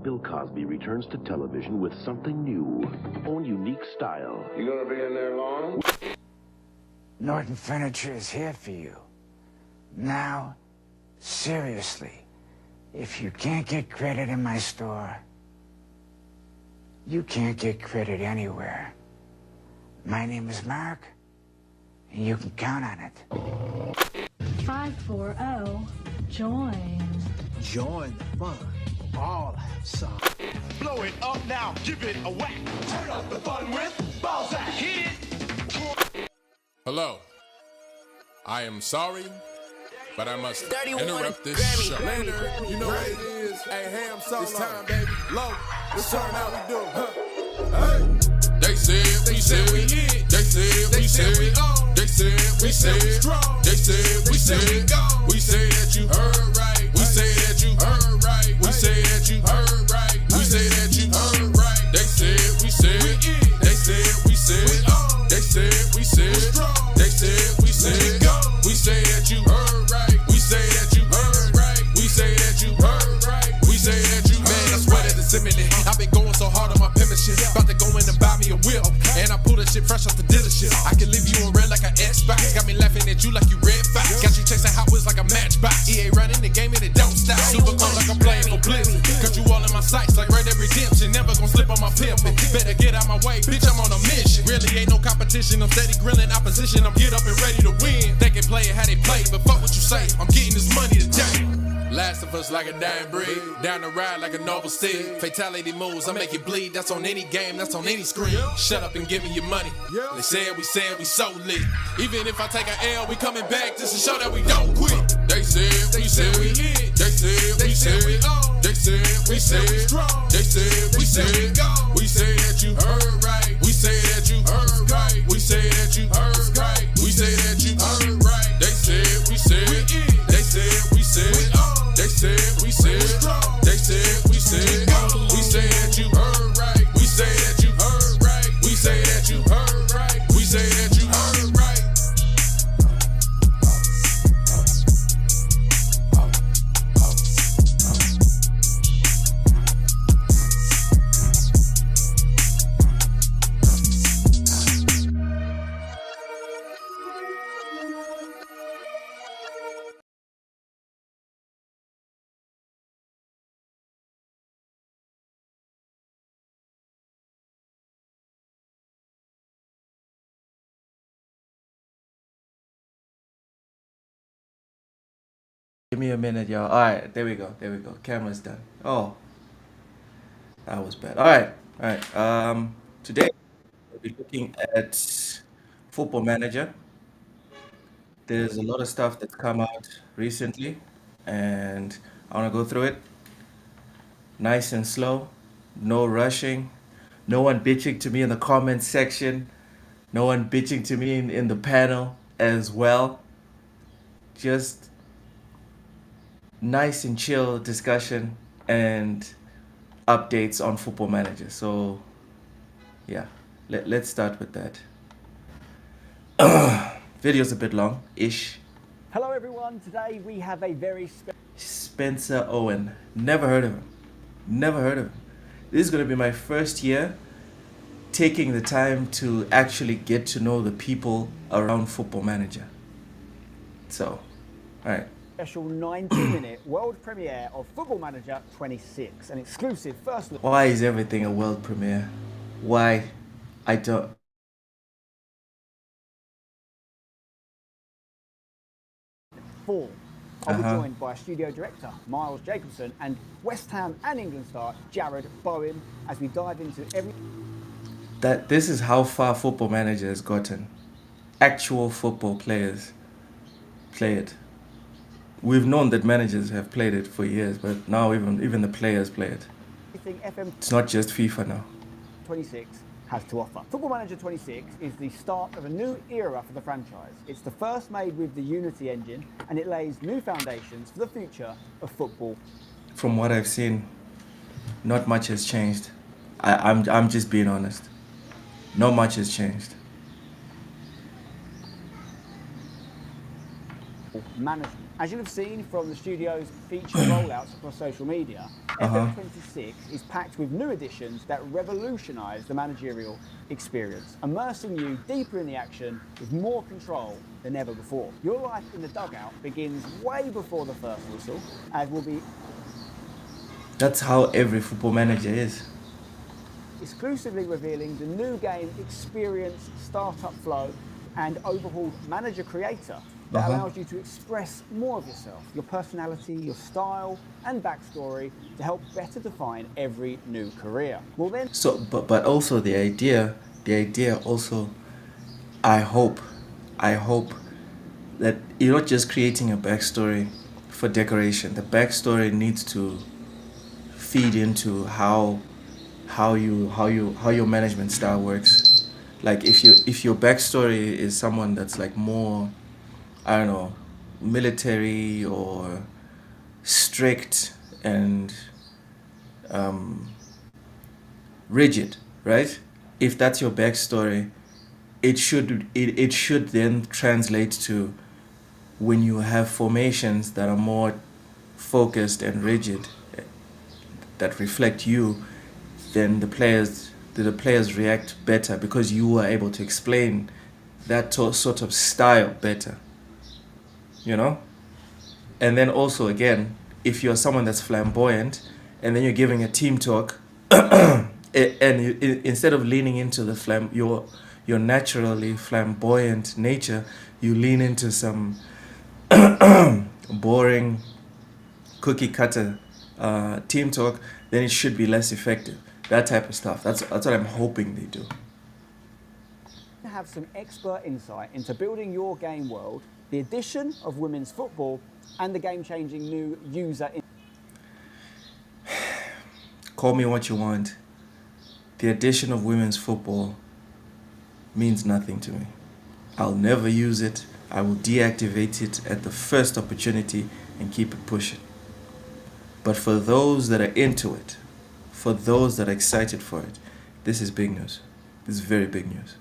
Bill Cosby returns to television with something new, own unique style. You gonna be in there long? Norton Furniture is here for you. Now, seriously, if you can't get credit in my store, you can't get credit anywhere. My name is Mark, and you can count on it. 540, join. Join the fun. All have some. Blow it up now, give it a whack. Turn up the fun with Balzac. Hit it. Hello. I am sorry, but I must interrupt this show. Leonard, you know what it is. Hey, ham solo. It's time, baby. Low. It's time how we do. Hey. They said we said we lit. They said we said we on. They said we said we strong. They said we said we go. We say that you heard right. We say that you heard right. We say that you heard right. We say that you heard right. They said we said we in. They said we said we on. They said we said strong. They said we said go. We say that you heard right. We say that you heard right. We say that you heard right. We say that you heard right. Man, I swear that it's imminent. I've been going so hard on my penmanship. About to go in and buy me a whip. And I pull that shit fresh off the dealership. I can leave you on red like an Xbox. Got me laughing at you like you Red Fox. Got you chasing Hot Wheels like a matchbox. EA running the game and it don't stop. Super cold like I'm playing for Blizzard. Cut you all in my sights like Red Dead Redemption. Never gonna slip on my pimpin'. Better get out my way, bitch, I'm on a mission. Really ain't no competition. I'm steady grilling opposition. I'm get up and ready to win. They can play it how they play, but fuck what you say. I'm getting this money today. Last of us like a dying breed. Down the ride like a noble steed. Fatality moves, I make it bleed. That's on any game, that's on any screen. Shut up and give me your money. They said we so lit. Even if I take an L, we coming back just to show that we don't quit. They said we said we lit. They said we said we on. They said we said we strong. They said we said we go. We say that you heard right. We say that you heard right. We say that you heard right. We say that you heard right. They said we said we in. They said we said we on. They said we said strong. They said we said go. We say that you heard right. We say that you heard right. We say that you heard right. We say that you heard right. Give me a minute, y'all. Alright, there we go. There we go. Camera's done. Oh. That was bad. Alright. Today we'll be looking at Football Manager. There's a lot of stuff that's come out recently, and I want to go through it. Nice and slow. No rushing. No one bitching to me in the comments section. No one bitching to me in the panel as well. Just nice and chill discussion and updates on Football Manager. So yeah, let's start with that. Video's a bit long-ish. Hello everyone, today we have a very Spencer Owen. Never heard of him. Never heard of him. This is going to be my first year taking the time to actually get to know the people around Football Manager. So, alright. special 90-minute world premiere of Football Manager 26, an exclusive first look. Why is everything a world premiere? Why? I don't. I'll be joined by studio director Miles Jacobson and West Ham and England star Jared Bowen as we dive into This is how far Football Manager has gotten. Actual football players play it. We've known that managers have played it for years, but now even the players play it. It's not just FIFA now. 26 has to offer. Football Manager 26 is the start of a new era for the franchise. It's the first made with the Unity engine, and it lays new foundations for the future of football. From what I've seen, not much has changed. I'm just being honest. Not much has changed. Management. As you'll have seen from the studio's feature rollouts across social media, FM26 is packed with new additions that revolutionise the managerial experience, immersing you deeper in the action with more control than ever before. Your life in the dugout begins way before the first whistle, as will be That's how every football manager is. exclusively revealing the new game experience, startup flow, and overhauled manager creator that allows you to express more of yourself, your personality, your style, and backstory to help better define every new career. Well then, So, but also the idea also, I hope that you're not just creating a backstory for decoration. The backstory needs to feed into how your management style works. Like if your backstory is someone that's like more, I don't know, military or strict and rigid, right? If that's your backstory, it should then translate to when you have formations that are more focused and rigid, that reflect you, then the players react better because you were able to explain that sort of style better, you know? And then also again, if you're someone that's flamboyant and then you're giving a team talk instead of leaning into your naturally flamboyant nature, you lean into some boring cookie cutter team talk, then it should be less effective. That type of stuff. That's what I'm hoping they do. have some expert insight into building your game world, the addition of women's football, and the game-changing new user. Call me what you want. The addition of women's football means nothing to me. I'll never use it. I will deactivate it at the first opportunity and keep it pushing. But for those that are into it, for those that are excited for it, this is big news. This is very big news.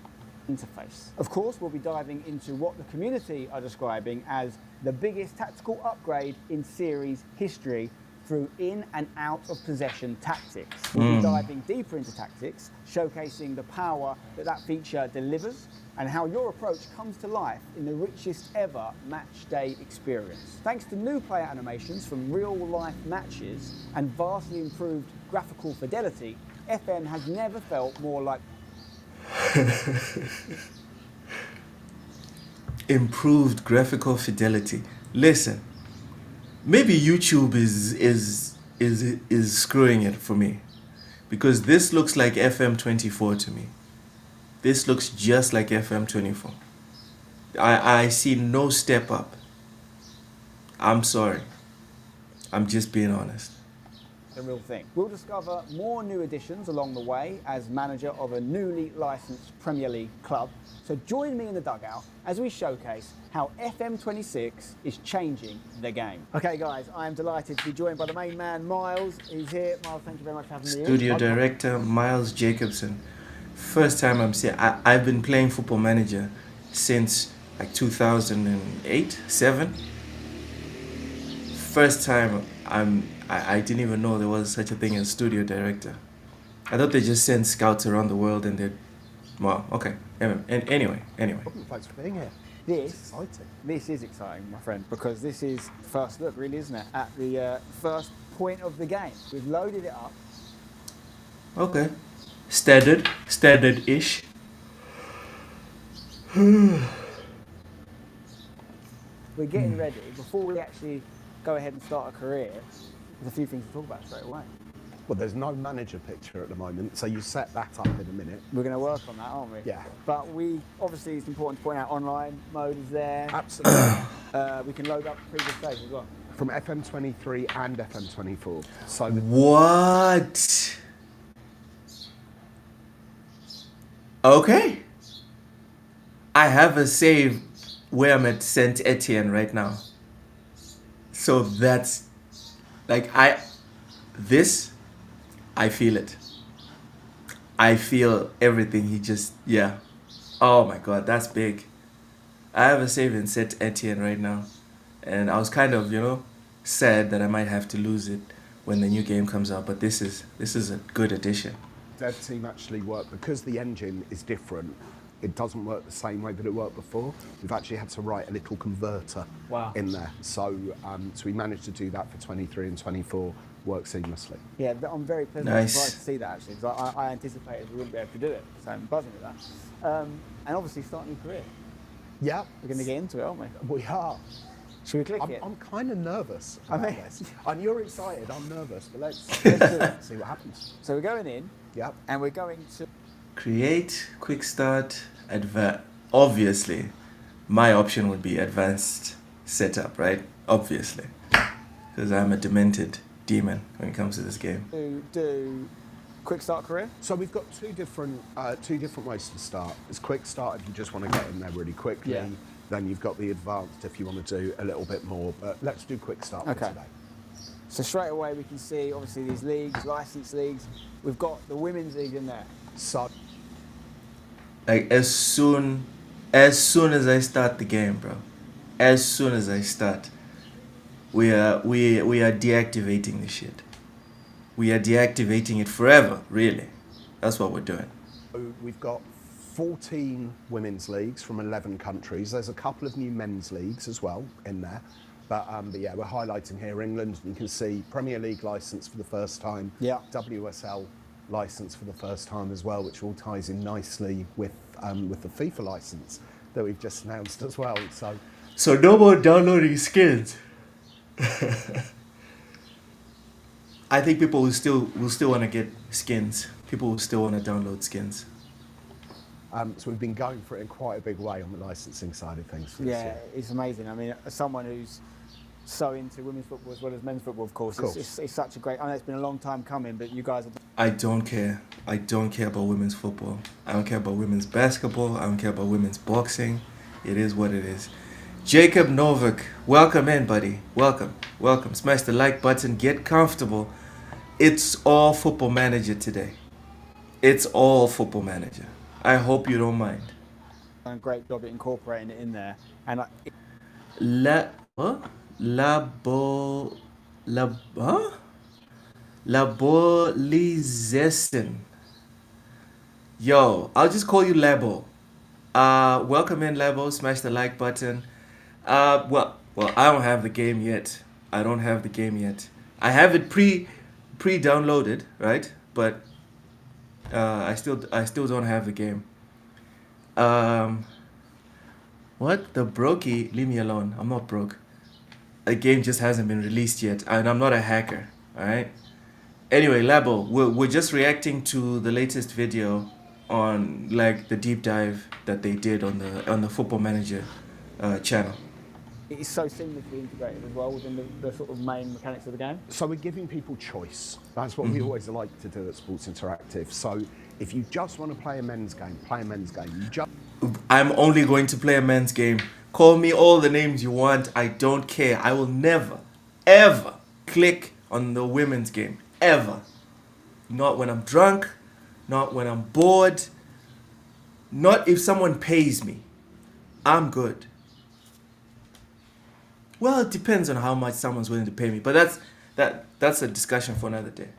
Interface. Of course, we'll be diving into what the community are describing as the biggest tactical upgrade in series history through in and out of possession tactics. We'll be diving deeper into tactics, showcasing the power that that feature delivers and how your approach comes to life in the richest ever match day experience. Thanks to new player animations from real life matches and vastly improved graphical fidelity, FM has never felt more like improved graphical fidelity. Listen, maybe YouTube is screwing it for me, because this looks like FM24 to me. This looks just like FM24. I see no step up. I'm sorry. I'm just being honest. The real thing. We'll discover more new additions along the way as manager of a newly licensed Premier League club. So join me in the dugout as we showcase how FM26 is changing the game. Okay guys, I am delighted to be joined by the main man, Miles. He's here. Miles, thank you very much for having me. Studio director Miles Jacobson. First time I'm seeing. I've been playing Football Manager since like 2008, 7. First time I didn't even know there was such a thing as studio director. I thought they just sent scouts around the world and they'd... Well, okay. Anyway. Thanks for being here. This is exciting, my friend, because this is first look, really, isn't it? At the first point of the game. We've loaded it up. Okay. Standard-ish. We're getting ready. Before we actually go ahead and start a career, there's a few things to talk about straight away. Well, there's no manager picture at the moment, so you set that up in a minute. We're going to work on that, aren't we? Yeah. But obviously it's important to point out online mode is there. Absolutely. We can load up previous saves as well. From FM23 and FM24. So What? Okay. I have a save where I'm at Saint Etienne right now. So that's like I feel it. I feel everything he just, yeah. Oh my God, that's big. I have a save in Saint Etienne right now. and I was kind of, sad that I might have to lose it when the new game comes out. But this is a good addition. Dev team actually work because the engine is different. It doesn't work the same way that it worked before. We've actually had to write a little converter in there. So we managed to do that for 23 and 24, work seamlessly. Yeah, but I'm very pleasantly surprised to see that actually, because I anticipated we wouldn't be able to do it. So I'm buzzing with that. And obviously start a new career. Yeah. We're going to get into it, aren't we? We are. Should we click it? I'm kind of nervous. This. And you're excited, I'm nervous, but let's see what happens. So we're going in. Yep. And we're going to Create, quick start, advanced. Obviously, my option would be advanced setup, right? Obviously, because I'm a demented demon when it comes to this game. do quick start career. So we've got two different ways to start. It's quick start if you just want to get in there really quickly. Yeah. Then you've got the advanced if you want to do a little bit more. But let's do quick start for today. So straight away we can see obviously these leagues, licensed leagues. We've got the women's league in there. So Like as soon as I start the game, bro. As soon as I start, we are deactivating this shit. We are deactivating it forever, really. That's what we're doing. we've got 14 women's leagues from 11 countries. There's a couple of new men's leagues as well in there. But yeah, we're highlighting here England. You can see Premier League licence for the first time. Yeah. WSL licence for the first time as well, which all ties in nicely with the FIFA licence that we've just announced as well. So no more downloading skins. I think people will still want to get skins. People will still want to download skins. So we've been going for it in quite a big way on the licensing side of things. Yeah, it's amazing. I mean, as someone who's so into women's football as well as men's football, of course. It's such a great. I know it's been a long time coming, but you guys. I don't care. I don't care about women's football. I don't care about women's basketball. I don't care about women's boxing. It is what it is. Jacob Novak, welcome in, buddy. Welcome. Smash the like button. Get comfortable. It's all Football Manager today. It's all Football Manager. I hope you don't mind. Done a great job at incorporating it in there, and Labolizessen. Yo, I'll just call you Labo. Welcome in, Labo. Smash the like button. Well, I don't have the game yet. I have it pre-downloaded, right? But I still don't have the game. What? The brokey? Leave me alone. I'm not broke. The game just hasn't been released yet, and I'm not a hacker. All right. Anyway, Labo, we're just reacting to the latest video on like the deep dive that they did on the Football Manager channel. it's so seamlessly integrated as well within the sort of main mechanics of the game. So we're giving people choice. That's what we always like to do at Sports Interactive. So if you just want to play a men's game, play a men's game. I'm only going to play a men's game. Call me all the names you want. I don't care. I will never, ever click on the women's game. Ever. Not when I'm drunk. Not when I'm bored. Not if someone pays me. I'm good. Well, it depends on how much someone's willing to pay me. But that's a discussion for another day.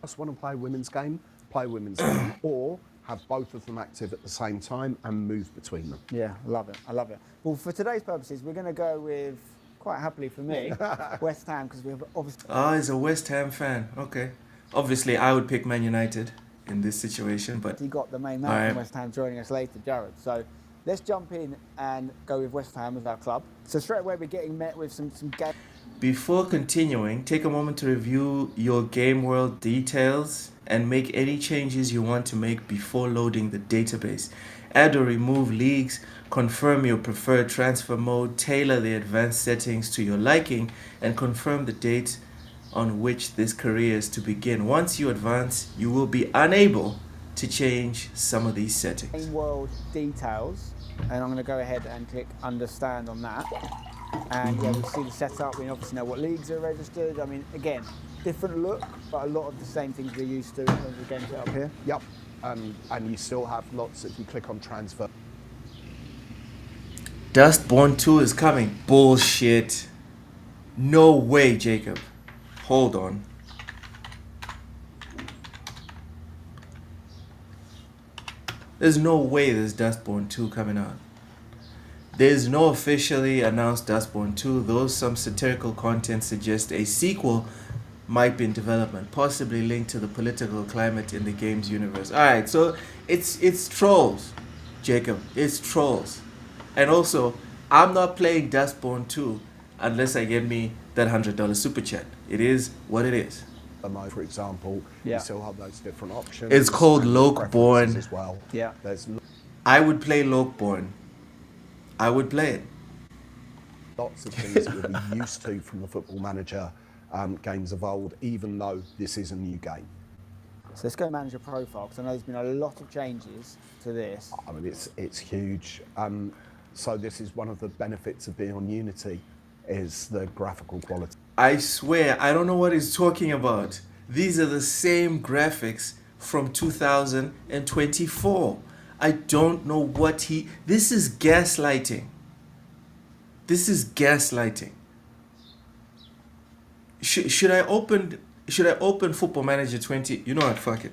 Just want to play a women's game, play a women's game. Or have both of them active at the same time and move between them. Yeah, I love it. I love it. Well, for today's purposes, we're going to go with, quite happily for me, West Ham, because we have obviously... Ah, he's a West Ham fan. Okay. Obviously, I would pick Man United in this situation, but... You got the main man from West Ham joining us later, Jared. So let's jump in and go with West Ham as our club. So straight away, we're getting met with some game... Before continuing, take a moment to review your game world details and make any changes you want to make before loading the database. Add or remove leagues, confirm your preferred transfer mode, tailor the advanced settings to your liking, and confirm the date on which this career is to begin. Once you advance, you will be unable to change some of these settings. Game world details, and I'm going to go ahead and click understand on that. And yeah, we see the setup. We obviously know what leagues are registered. I mean, again, different look, but a lot of the same things we're used to in terms of the game setup here. Yep, and you still have lots if you click on transfer. Dustborn 2 is coming. Bullshit. No way, Jacob. Hold on. There's no way there's Dustborn 2 coming out. There's no officially announced Dustborn 2, though some satirical content suggests a sequel might be in development, possibly linked to the political climate in the game's universe. Alright, so it's trolls, Jacob. It's trolls. And also, I'm not playing Dustborn 2 unless I get me that $100 super chat. It is what it is. For example, you still have those different options. It's called Lokeborn as well. Yeah. I would play Lokeborn. I would play it. Lots of things that we're used to from the Football Manager games of old, even though this is a new game. So let's go manager profile, because I know there's been a lot of changes to this. I mean, it's huge. So this is one of the benefits of being on Unity, is the graphical quality. I swear, I don't know what he's talking about. These are the same graphics from 2024. I don't know what this is gaslighting. This is gaslighting. Should I open Football Manager 20? You know what, fuck it.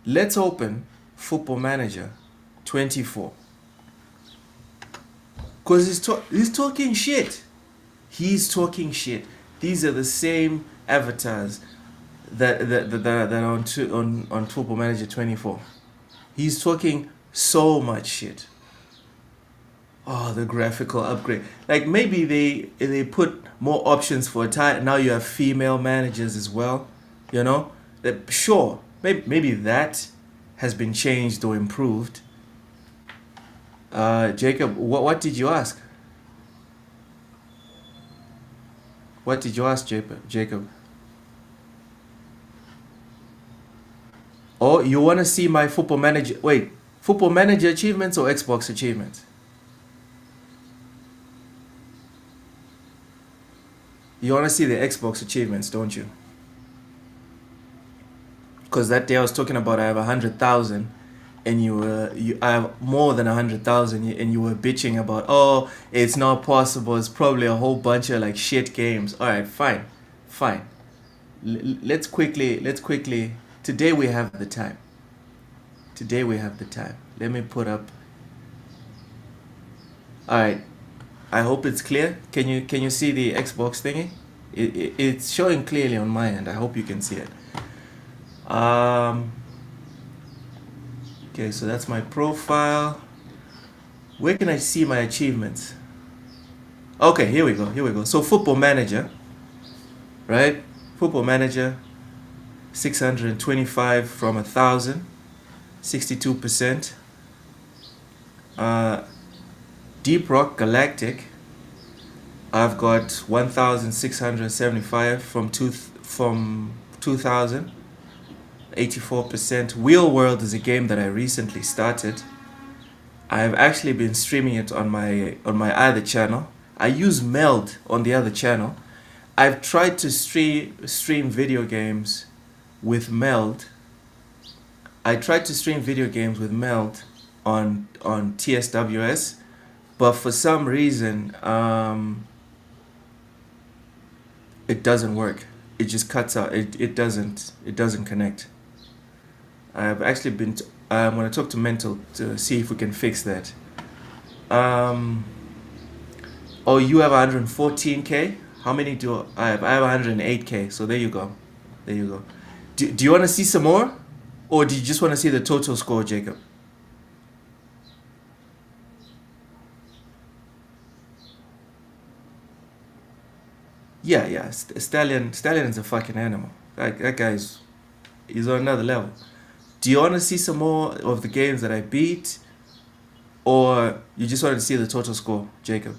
Let's open Football Manager 24. Because he's talking shit. He's talking shit. These are the same avatars that are on Football Manager 24. He's talking so much shit. Oh, the graphical upgrade. Like, maybe they put more options for a tie. Now you have female managers as well. You know? Sure, maybe that has been changed or improved. Jacob, what did you ask? What did you ask, Jacob? Oh, you want to see my Football Manager... Wait, Football Manager achievements or Xbox achievements? You want to see the Xbox achievements, don't you? Because that day I was talking about I have 100,000 and I have more than 100,000 and you were bitching about, oh, it's not possible, it's probably a whole bunch of like shit games. All right, fine. Let's quickly today we have the time. Let me put up. All right, I hope it's clear. Can you see the Xbox thingy? It's showing clearly on my end. I hope you can see it. Okay, so that's my profile. Where can I see my achievements? Okay, here we go. So Football Manager, right? Football Manager, 625 from 1,000, 62%. Deep Rock Galactic, I've got 1,675 from 2,000. 84%. Wheel World is a game that I recently started. I've actually been streaming it on my other channel. I use Meld on the other channel. I've tried to stream video games with Meld. I tried to stream video games with Meld on TSWS, but for some reason it doesn't work. It just cuts out. It doesn't connect. I've actually been. I'm gonna talk to Mental to see if we can fix that. Oh, you have 114k. How many do I have? I have 108k. So there you go. Do you want to see some more, or do you just want to see the total score, Jacob? Yeah. Stallion is a fucking animal. That guy's he's on another level. Do you want to see some more of the games that I beat, or you just want to see the total score, Jacob?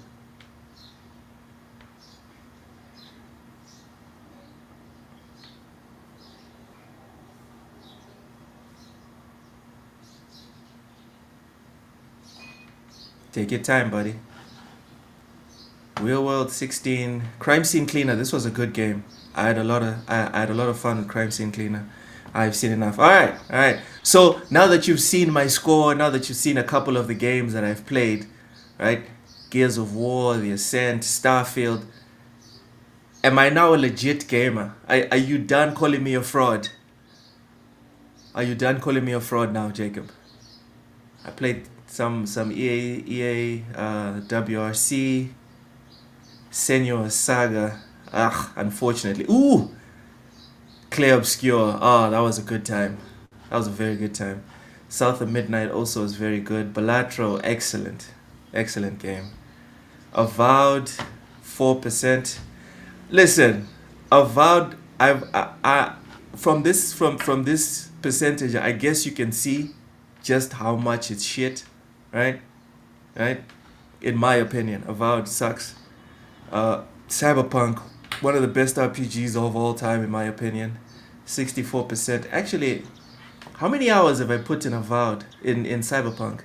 Take your time, buddy. Real World 16, Crime Scene Cleaner. This was a good game. I had a lot of fun with Crime Scene Cleaner. I've seen enough. All right. So now that you've seen my score, now that you've seen a couple of the games that I've played, right? Gears of War, The Ascent, Starfield. Am I now a legit gamer? Are you done calling me a fraud? Are you done calling me a fraud now, Jacob? I played some EA WRC, Senua Saga. Unfortunately. Ooh! Clay Obscure. Oh, that was a good time. That was a very good time. South of Midnight also was very good. Balatro, excellent. Excellent game. Avowed, 4%. Listen, Avowed, from this percentage, I guess you can see just how much it's shit, right? Right? In my opinion, Avowed sucks. Cyberpunk, one of the best RPGs of all time, in my opinion. 64%. Actually, how many hours have I put in Avowed in Cyberpunk?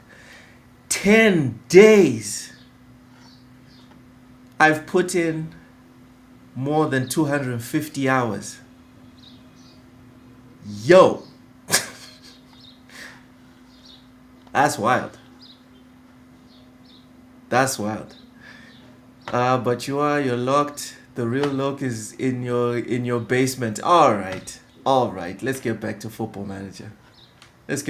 10 days. I've put in more than 250 hours. Yo. That's wild. That's wild. But you're locked. The real lock is in your basement. All right. Let's get back to Football Manager. This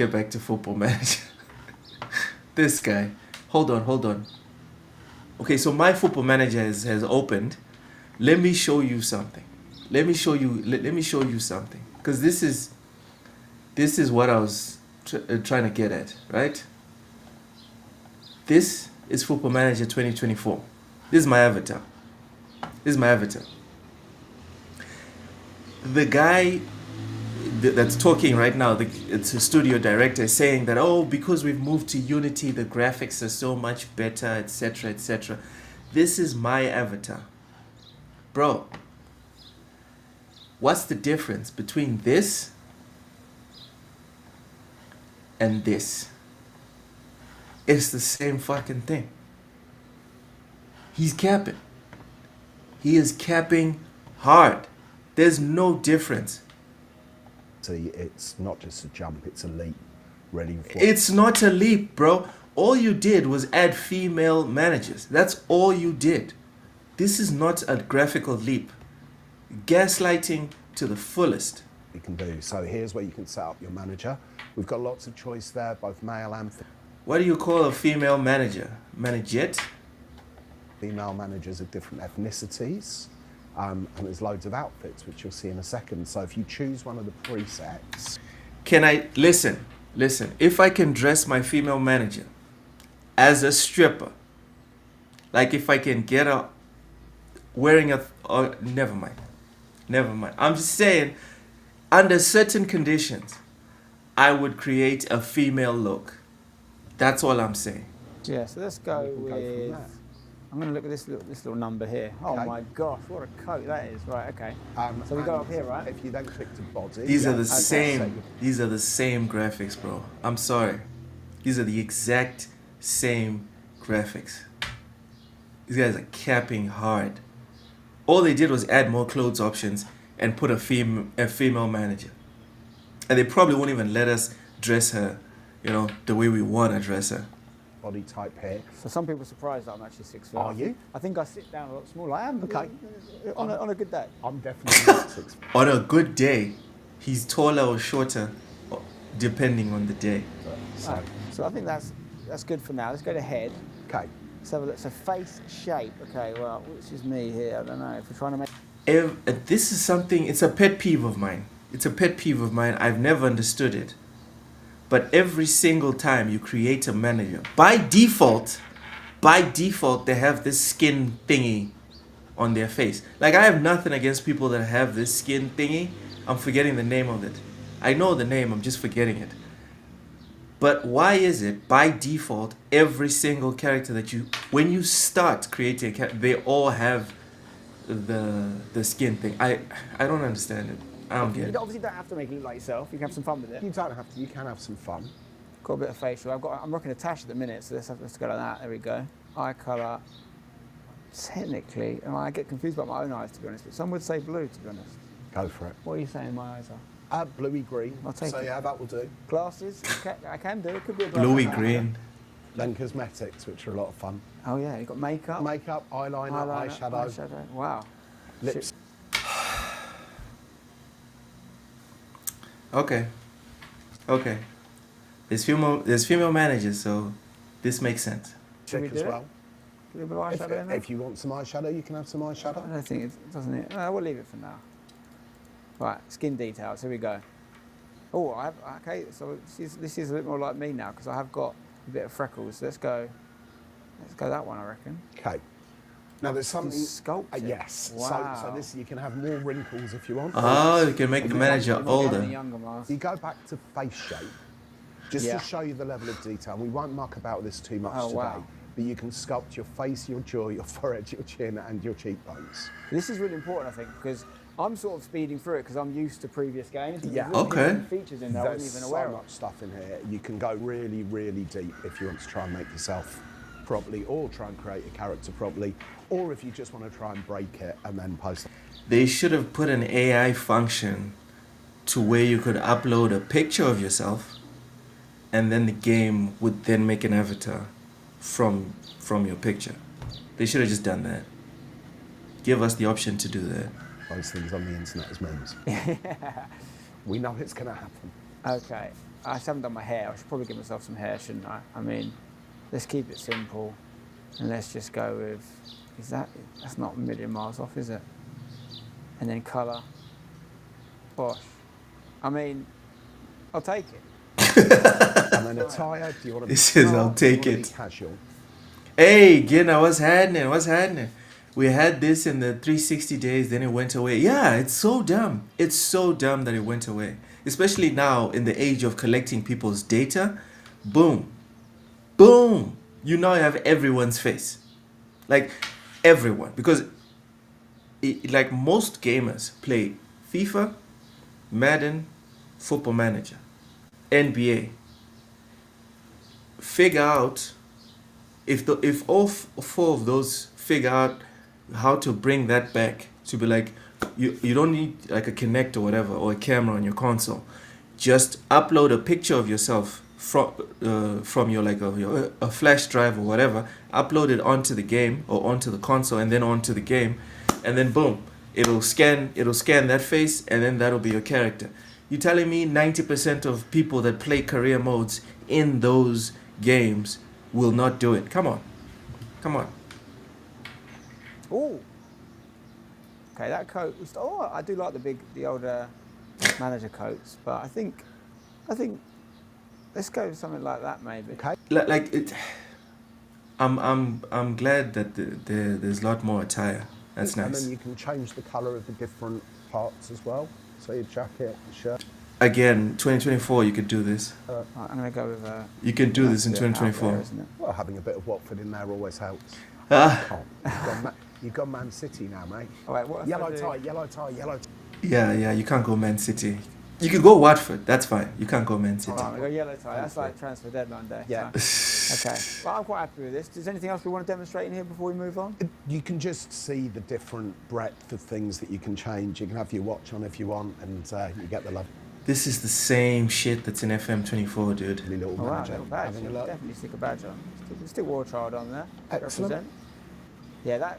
guy. Hold on. Okay, so my Football Manager has opened. Let me show you something. Let me show you something. Because this is what I was trying to get at, right? This is Football Manager 2024. This is my avatar. The guy that's talking right now, it's a studio director, saying that, oh, because we've moved to Unity, the graphics are so much better, etc., etc. This is my avatar. Bro, what's the difference between this and this? It's the same fucking thing. He's capping. He is capping hard. There's no difference. See, it's not just a jump, it's a leap. Ready for It's not a leap, bro. All you did was add female managers. That's all you did. This is not a graphical leap. Gaslighting to the fullest. You can do. So here's where you can set up your manager. We've got lots of choice there, both male and female. What do you call a female manager? Managette? Female managers of different ethnicities. And there's loads of outfits, which you'll see in a second. So if you choose one of the presets... Can I... Listen. If I can dress my female manager as a stripper, like if I can get her wearing a... never mind. I'm just saying, under certain conditions, I would create a female look. That's all I'm saying. Yeah, so let's go with... I'm going to look at this little number here. Oh my gosh, what a coat that is. Right, okay. So we go up here, right? If you then click to body... These are the same graphics, bro. I'm sorry. These are the exact same graphics. These guys are capping hard. All they did was add more clothes options and put a female manager. And they probably won't even let us dress her, the way we want to dress her. Body type here. So some people are surprised that I'm actually 6 foot. Are you? I think I sit down a lot smaller. I am. Okay. On a good day. I'm definitely not 6 foot. On a good day, he's taller or shorter, depending on the day. So I think that's good for now. Let's go to head. Okay. Let's have a look. So face shape. Okay, well, which is me here? I don't know. If we're trying to make... This is something, it's a pet peeve of mine. I've never understood it. But every single time you create a manager, by default, they have this skin thingy on their face. Like, I have nothing against people that have this skin thingy. I'm forgetting the name of it. I know the name, I'm just forgetting it. But why is it, by default, every single character that when you start creating a character, they all have the skin thing? I don't understand it. I don't get it. You obviously don't have to make it look like yourself. You can have some fun with it. You don't have to. You can have some fun. Got a bit of facial. I'm rocking a tash at the minute, so let's go like that. There we go. Eye colour. Technically, and I get confused about my own eyes, to be honest. But some would say blue, to be honest. Go for it. What are you saying my eyes are? Bluey green. I'll take it. Yeah, that will do. Glasses. I can do. It could be a bluey green. Then cosmetics, which are a lot of fun. Oh yeah, you got makeup. Makeup, eyeliner, eyeshadow. Wow. Lips. Okay. Okay. There's female managers, so this makes sense. Should we Check as do it? well. Can we put eyeshadow in there? If you want some eyeshadow, you can have some eyeshadow. I don't think it doesn't it. We'll leave it for now. Right, skin details. Here we go. Oh, okay. So this is a bit more like me now because I have got a bit of freckles. Let's go that one, I reckon. Okay. Now there's something. Sculpted. Yes. Wow. So this you can have more wrinkles if you want. Oh, you can make the manager older. You go back to face shape, just Yeah. to show you the level of detail. We won't muck about this too much today. Wow. But you can sculpt your face, your jaw, your forehead, your chin, and your cheekbones. This is really important, I think, because I'm sort of speeding through it because I'm used to previous games. But Yeah. there's really Okay. hidden features in there I wasn't even aware so of. much stuff in here. You can go really, really deep if you want to try and make yourself properly, or try and create a character properly, or if you just want to try and break it and then post it. They should have put an AI function to where you could upload a picture of yourself, and then the game would then make an avatar from your picture. They should have just done that. Give us the option to do that. Those things on the internet as memes. We know it's going to happen. Okay, I just haven't done my hair. I should probably give myself some hair, shouldn't I? I mean, let's keep it simple, and let's just go with. That's not a million miles off, is it? And then colour. Bosh. I mean, I'll take it. And then attire. Do you want to be This is, smart? I'll take Do you wanna it. be casual? Hey, Gina, what's happening? What's happening? We had this in the 360 days, then it went away. Yeah, it's so dumb. It's so dumb that it went away. Especially now in the age of collecting people's data. Boom. Boom. You now have everyone's face. Like, everyone. Because, like, most gamers play FIFA, Madden, Football Manager, NBA. Figure out if all four of those figure out how to bring that back to be like you don't need like a Kinect or whatever or a camera on your console. Just upload a picture of yourself from your like a flash drive or whatever. Upload it onto the game or onto the console and then onto the game, and then boom, it'll scan that face and then that'll be your character. You telling me 90% of people that play career modes in those games will not do it? Come on. Oh. Okay, that coat. I do like the older manager coats, but I think, let's go with something like that maybe. Okay. Like it. I'm glad that there's a lot more attire. That's And nice. then you can change the colour of the different parts as well. So your jacket, shirt. Again, 2024, you could do this. Right, I'm gonna go with. You can do this in that's a bit out 2024. there, isn't it? Well, having a bit of Watford in there always helps. Ah, You've got Man City now, mate. All right, what if I Yellow do- tie, yellow tie, yellow tie. yeah, you can't go Man City. You could go Watford, that's fine. You can't go Man City. All right, we got yellow tie. That's like transfer deadline day. Yeah. So. Okay. Well, I'm quite happy with this. Is there anything else we want to demonstrate in here before we move on? You can just see the different breadth of things that you can change. You can have your watch on if you want, and you get the lovely This is the same shit that's in FM24, dude. little Oh, wow, manager. little badge. Having a look. Definitely stick a badge on. Still War Child on there. Excellent. Represent. Yeah,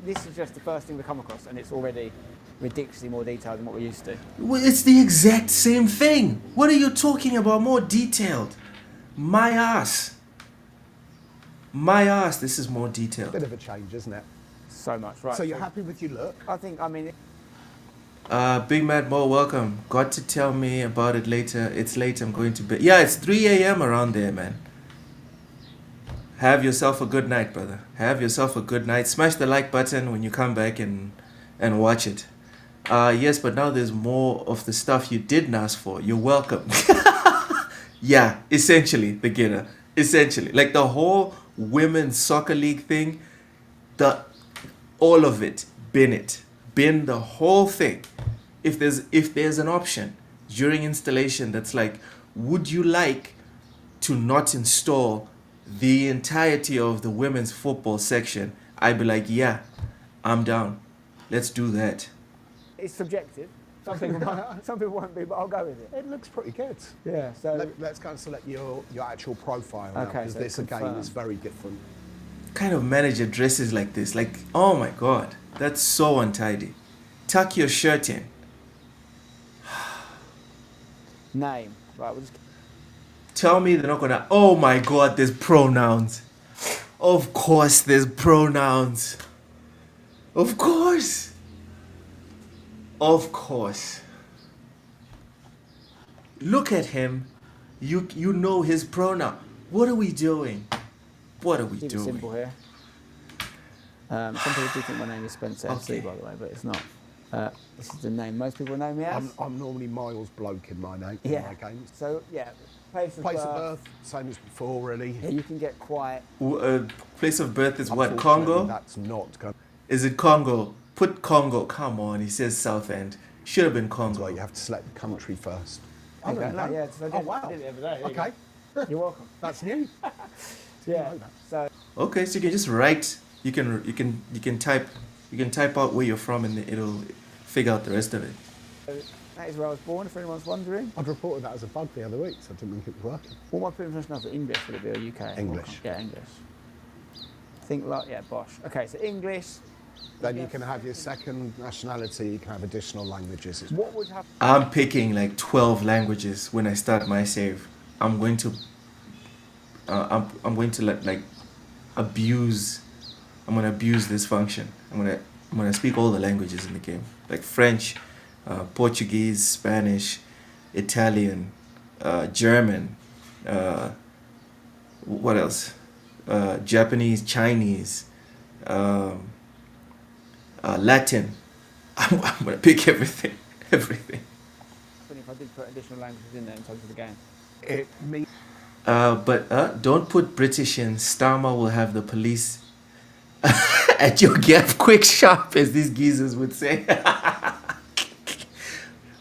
this is just the first thing we come across, and it's already ridiculously more detailed than what we're used to. Well, it's the exact same thing. What are you talking about? More detailed. My ass. This is more detailed. Bit of a change, isn't it? So much, right? So you're happy with your look? I mean, Big Mad Mo, welcome. Got to tell me about it later. It's late, I'm going to bed. Yeah, it's 3 a.m. around there, man. Have yourself a good night, brother. Have yourself a good night. Smash the like button when you come back and watch it. Yes, but now there's more of the stuff you didn't ask for. You're welcome. Yeah, essentially, the getter. Essentially. Like the whole women's soccer league thing, all of it. Bin the whole thing. If there's an option during installation that's like, would you like to not install the entirety of the women's football section? I'd be like, yeah, I'm down. Let's do that. it's subjective. Some people won't be, but I'll go with it. It looks pretty good. Yeah. So Let's go and select your actual profile now, Okay, because so this again confirm. is very different. Kind of manager dresses like this? Like, oh my god, that's so untidy. Tuck your shirt in. Name. Right, we'll just... Tell me they're not gonna. Oh my God, there's pronouns. Of course, there's pronouns. Of course. Of course. Look at him. You know his pronoun. What are we doing? What are we Keep it doing? simple here. Some people do think my name is Spencer FC, by the way, but it's not. This is the name most people know me as. I'm normally Miles Bloke in my name, yeah. in my games. So, yeah, place of birth, same as before, really. Yeah, you can get quite... Place of birth is what, Congo? That's not Congo. Is it Congo? Put Congo. Come on, he says Southend. Should have been Congo. Well, you have to select the country first. Okay. Yeah, so wow. I did it the other day. Okay. You're welcome. That's new. Yeah. So. Okay, so you can just write. You can type out where you're from, and it'll figure out the rest of it. So that is where I was born. If anyone's wondering. I'd reported that as a bug the other week, so I didn't think it was working. What my previous national for English would it be or UK? English. Yeah, English. Think like Bosh. Okay, so English. Then you can have your second nationality. You can have additional languages. What would happen? I'm picking like 12 languages when I start my save. I'm going to like abuse. I'm gonna abuse this function. I'm gonna speak all the languages in the game, like French, Portuguese, Spanish, Italian, German. What else? Japanese, Chinese, Latin. I'm gonna pick everything. Everything. If I did put additional languages in there in terms of the game. But don't put British in. Starmer will have the police at your gap quick sharp, as these geezers would say.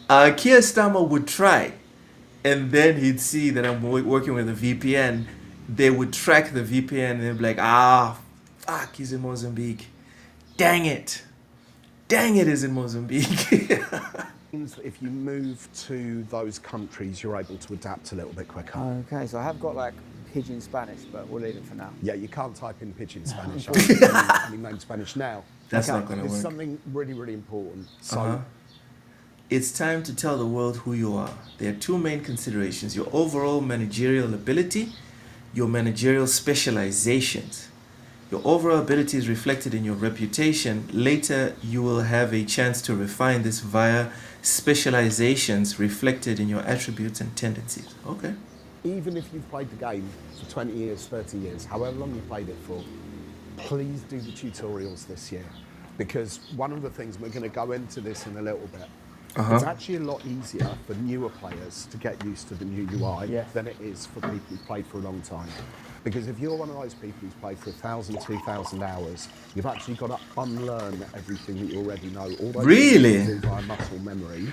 Keir Starmer would try, and then he'd see that I'm working with a VPN. They would track the VPN and they'd be like, fuck, he's in Mozambique. Dang it, he's in Mozambique. Means that if you move to those countries, you're able to adapt a little bit quicker. Okay, so I have got like Pidgin Spanish, but we'll leave it for now. Yeah, you can't type in Pidgin Spanish. I mean, name Spanish now. That's not going to work. There's something really, really important. So, it's time to tell the world who you are. There are two main considerations: your overall managerial ability, your managerial specializations. Your overall ability is reflected in your reputation. Later, you will have a chance to refine this via specializations reflected in your attributes and tendencies. Okay. Even if you've played the game for 20 years, 30 years, however long you played it for, please do the tutorials this year. Because one of the things, we're going to go into this in a little bit, it's actually a lot easier for newer players to get used to the new UI than it is for people who've played for a long time. Because if you're one of those people who's played for 1,000, 2,000 hours, you've actually got to unlearn everything that you already know. All those really? things you do via muscle memory.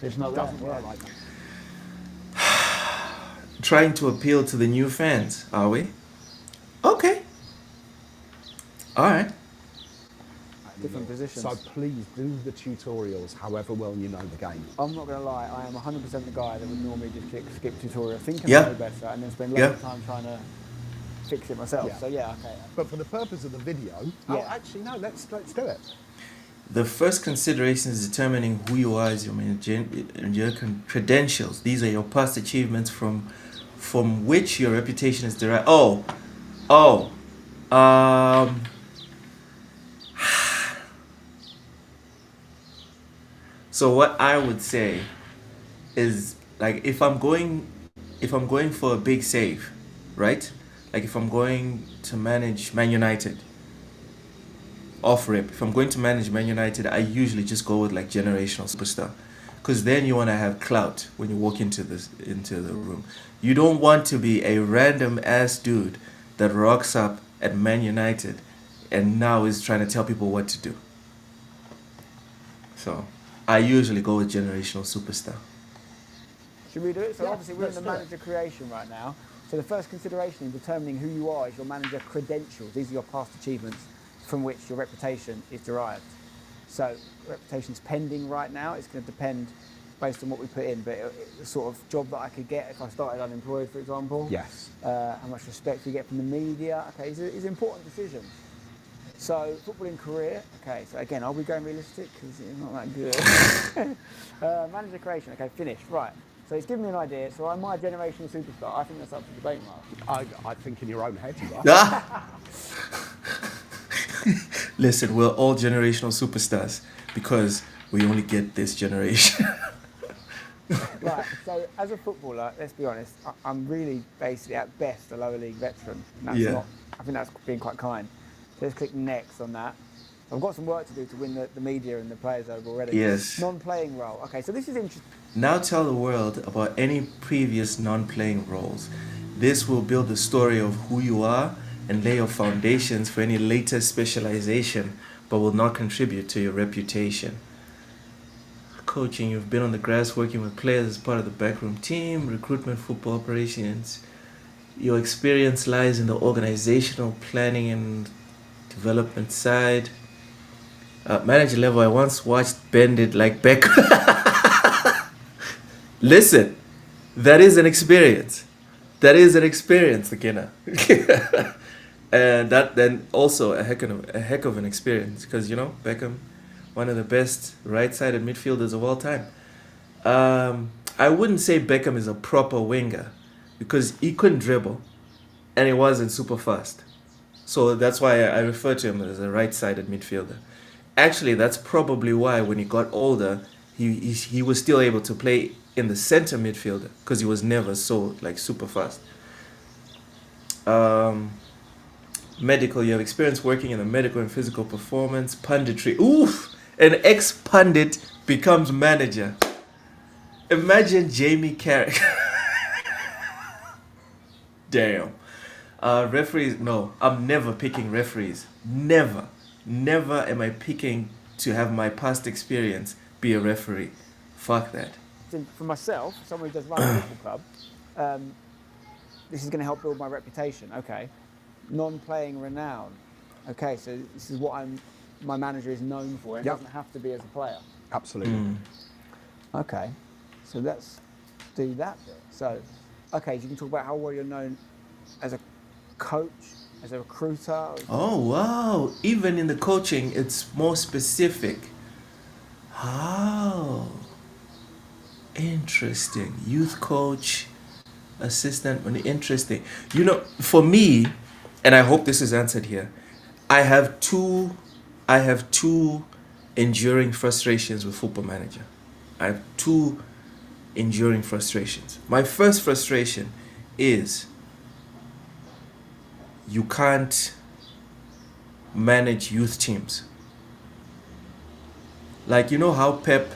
It's not doesn't work like that. Trying to appeal to the new fans, are we? Okay. All right. Different positions. So please do the tutorials however well you know the game. I'm not going to lie, I am 100% the guy that would normally just skip tutorial, thinking I know better, and then spend lots of time trying to fix it myself. So okay. But for the purpose of the video, actually no, let's do it. The first consideration is determining who you are as your credentials. These are your past achievements from which your reputation is derived. So what I would say is, like, if I'm going for a big save, right? Like if I'm going to manage Man United, off rip, if I'm going to manage Man United, I usually just go with like generational superstar, because then you want to have clout when you walk into the room. You don't want to be a random ass dude that rocks up at Man United and now is trying to tell people what to do. So I usually go with generational superstar. Should we do it? So obviously we're in the manager creation right now. So the first consideration in determining who you are is your manager credentials. These are your past achievements from which your reputation is derived. So reputation's pending right now. It's going to depend based on what we put in, but the sort of job that I could get if I started unemployed, for example. Yes. How much respect you get from the media. Okay, it's important decisions. So footballing career. Okay, so again, are we going realistic? Because it's not that good. Manager creation. Okay, finished. Right. So it's given me an idea. So am I a generational superstar? I think that's up for debate, Mark. I think in your own head you are. Listen, we're all generational superstars because we only get this generation. Right, so as a footballer, let's be honest, I'm really basically at best a lower league veteran. And that's not, I think that's being quite kind. So let's click next on that. I've got some work to do to win the media and the players over already. Yes. Non-playing role. Okay, so this is interesting. Now tell the world about any previous non-playing roles. This will build the story of who you are and lay your foundations for any later specialization, but will not contribute to your reputation. Coaching, you've been on the grass working with players as part of the backroom team, recruitment, football operations. Your experience lies in the organizational planning and development side. Manager level, I once watched Bend it like Beckham. Listen, that is an experience. That is an experience, Akina. And that then also a heck of an experience because, you know, Beckham, one of the best right-sided midfielders of all time. I wouldn't say Beckham is a proper winger because he couldn't dribble and he wasn't super fast. So that's why I refer to him as a right-sided midfielder. Actually, that's probably why when he got older, he was still able to play in the center midfielder because he was never so like super fast. Medical, you have experience working in the medical and physical performance, punditry. Oof! An ex-pundit becomes manager. Imagine Jamie Carragher. Damn. Referees, no, I'm never picking referees. Never am I picking to have my past experience be a referee. Fuck that. For myself, someone who does run a football club, this is going to help build my reputation. Okay. Non-playing renown. Okay, so this is what my manager is known for. It doesn't have to be as a player. Absolutely. Okay, so let's do that bit. So, okay, so you can talk about how well you're known as a coach, as a recruiter. Oh, wow. Even in the coaching, it's more specific. Oh, interesting. Youth coach, assistant, interesting. You know, for me, and I hope this is answered here, I have two enduring frustrations with Football Manager. I have two enduring frustrations. My first frustration is you can't manage youth teams. Like, you know how Pep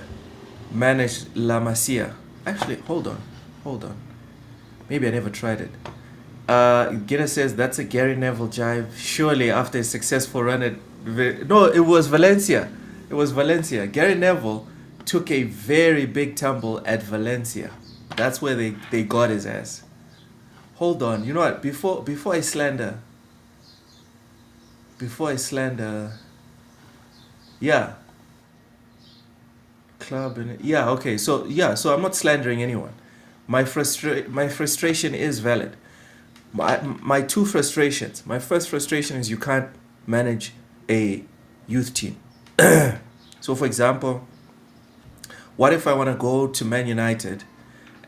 managed La Masia? Actually, hold on. Maybe I never tried it. Guinness says that's a Gary Neville jive. Surely after a successful run at... No, it was Valencia. Gary Neville took a very big tumble at Valencia. That's where they got his ass. Hold on. You know what? Before I slander... Yeah. Club and... Yeah, okay. So I'm not slandering anyone. My frustration is valid. My two frustrations. My first frustration is you can't manage a youth team. So, for example, what if I want to go to Man United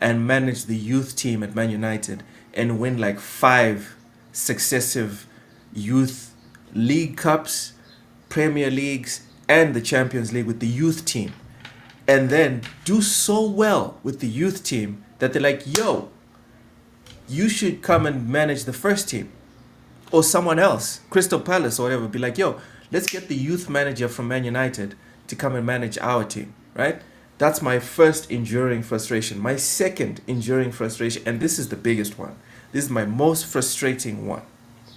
and manage the youth team at Man United and win like 5 successive youth league cups, Premier Leagues, and the Champions League with the youth team, and then do so well with the youth team that they're like, yo, you should come and manage the first team. Or someone else, Crystal Palace or whatever, be like, yo, let's get the youth manager from Man United to come and manage our team, right? That's my first enduring frustration. My second enduring frustration, and this is the biggest one. This is my most frustrating one,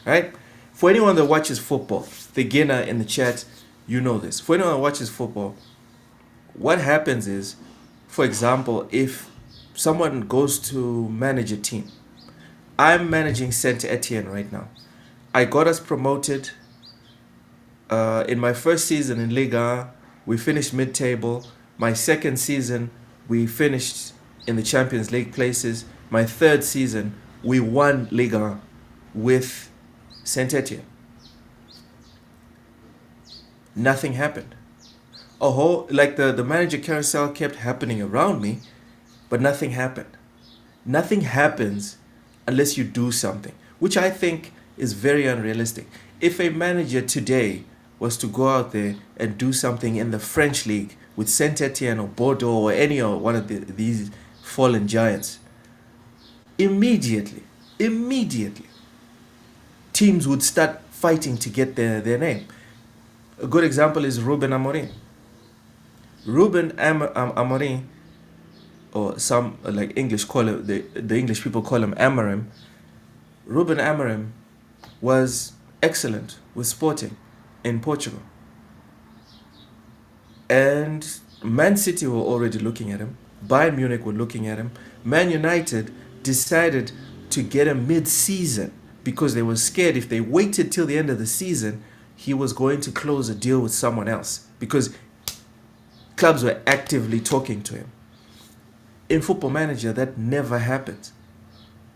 right? For anyone that watches football, the beginner in the chat, you know this. For anyone that watches football, what happens is, for example, if someone goes to manage a team, I'm managing Saint Etienne right now. I got us promoted in my first season in Liga. We finished mid-table. My second season, we finished in the Champions League places. My third season, we won Liga with Saint Etienne. Nothing happened. The manager carousel kept happening around me, but nothing happened. Nothing happens unless you do something, which I think is very unrealistic. If a manager today was to go out there and do something in the French league with Saint Etienne or Bordeaux or any or one of these fallen giants, immediately, teams would start fighting to get their name. A good example is Ruben Amorim. Amorim, or some like English call it, the English people call him Amorim. Ruben Amorim was excellent with Sporting in Portugal. And Man City were already looking at him. Bayern Munich were looking at him. Man United decided to get him mid-season because they were scared if they waited till the end of the season, he was going to close a deal with someone else because clubs were actively talking to him. In Football Manager, that never happens.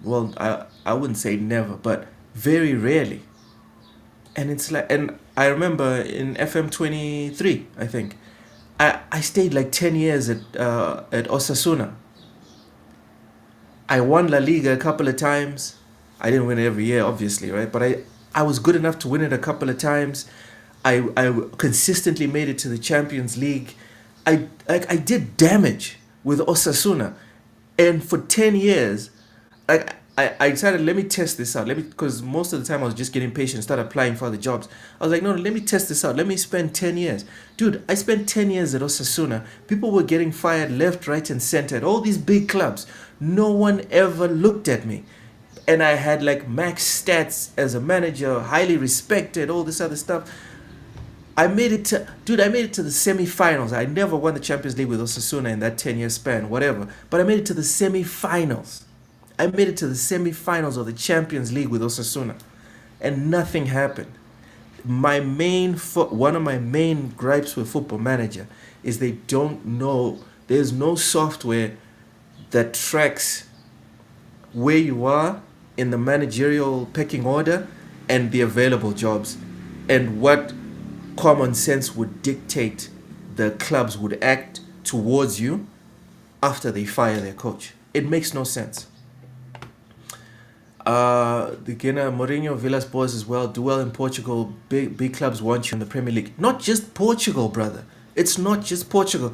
Well, I wouldn't say never, but very rarely. And it's like, and I remember in FM 23, I think, I stayed like 10 years at Osasuna. I won La Liga a couple of times. I didn't win it every year, obviously, right? But I was good enough to win it a couple of times. I consistently made it to the Champions League. I did damage with Osasuna. And for 10 years, I decided, let me test this out. Because most of the time I was just getting patient, started applying for other jobs. I was like, no, let me test this out. Let me spend 10 years. Dude, I spent 10 years at Osasuna. People were getting fired left, right, and center at all these big clubs. No one ever looked at me. And I had like max stats as a manager, highly respected, all this other stuff. I made it to the semi-finals. I never won the Champions League with Osasuna in that 10-year span, whatever. But I made it to the semi-finals. I made it to the semi-finals of the Champions League with Osasuna. And nothing happened. One of my main gripes with Football Manager is they don't know, there's no software that tracks where you are in the managerial pecking order and the available jobs and what common sense would dictate the clubs would act towards you after they fire their coach. It makes no sense. The Guinea, Mourinho, Villas Boas as well, do well in Portugal. Big clubs want you in the Premier League. Not just Portugal, brother. It's not just Portugal.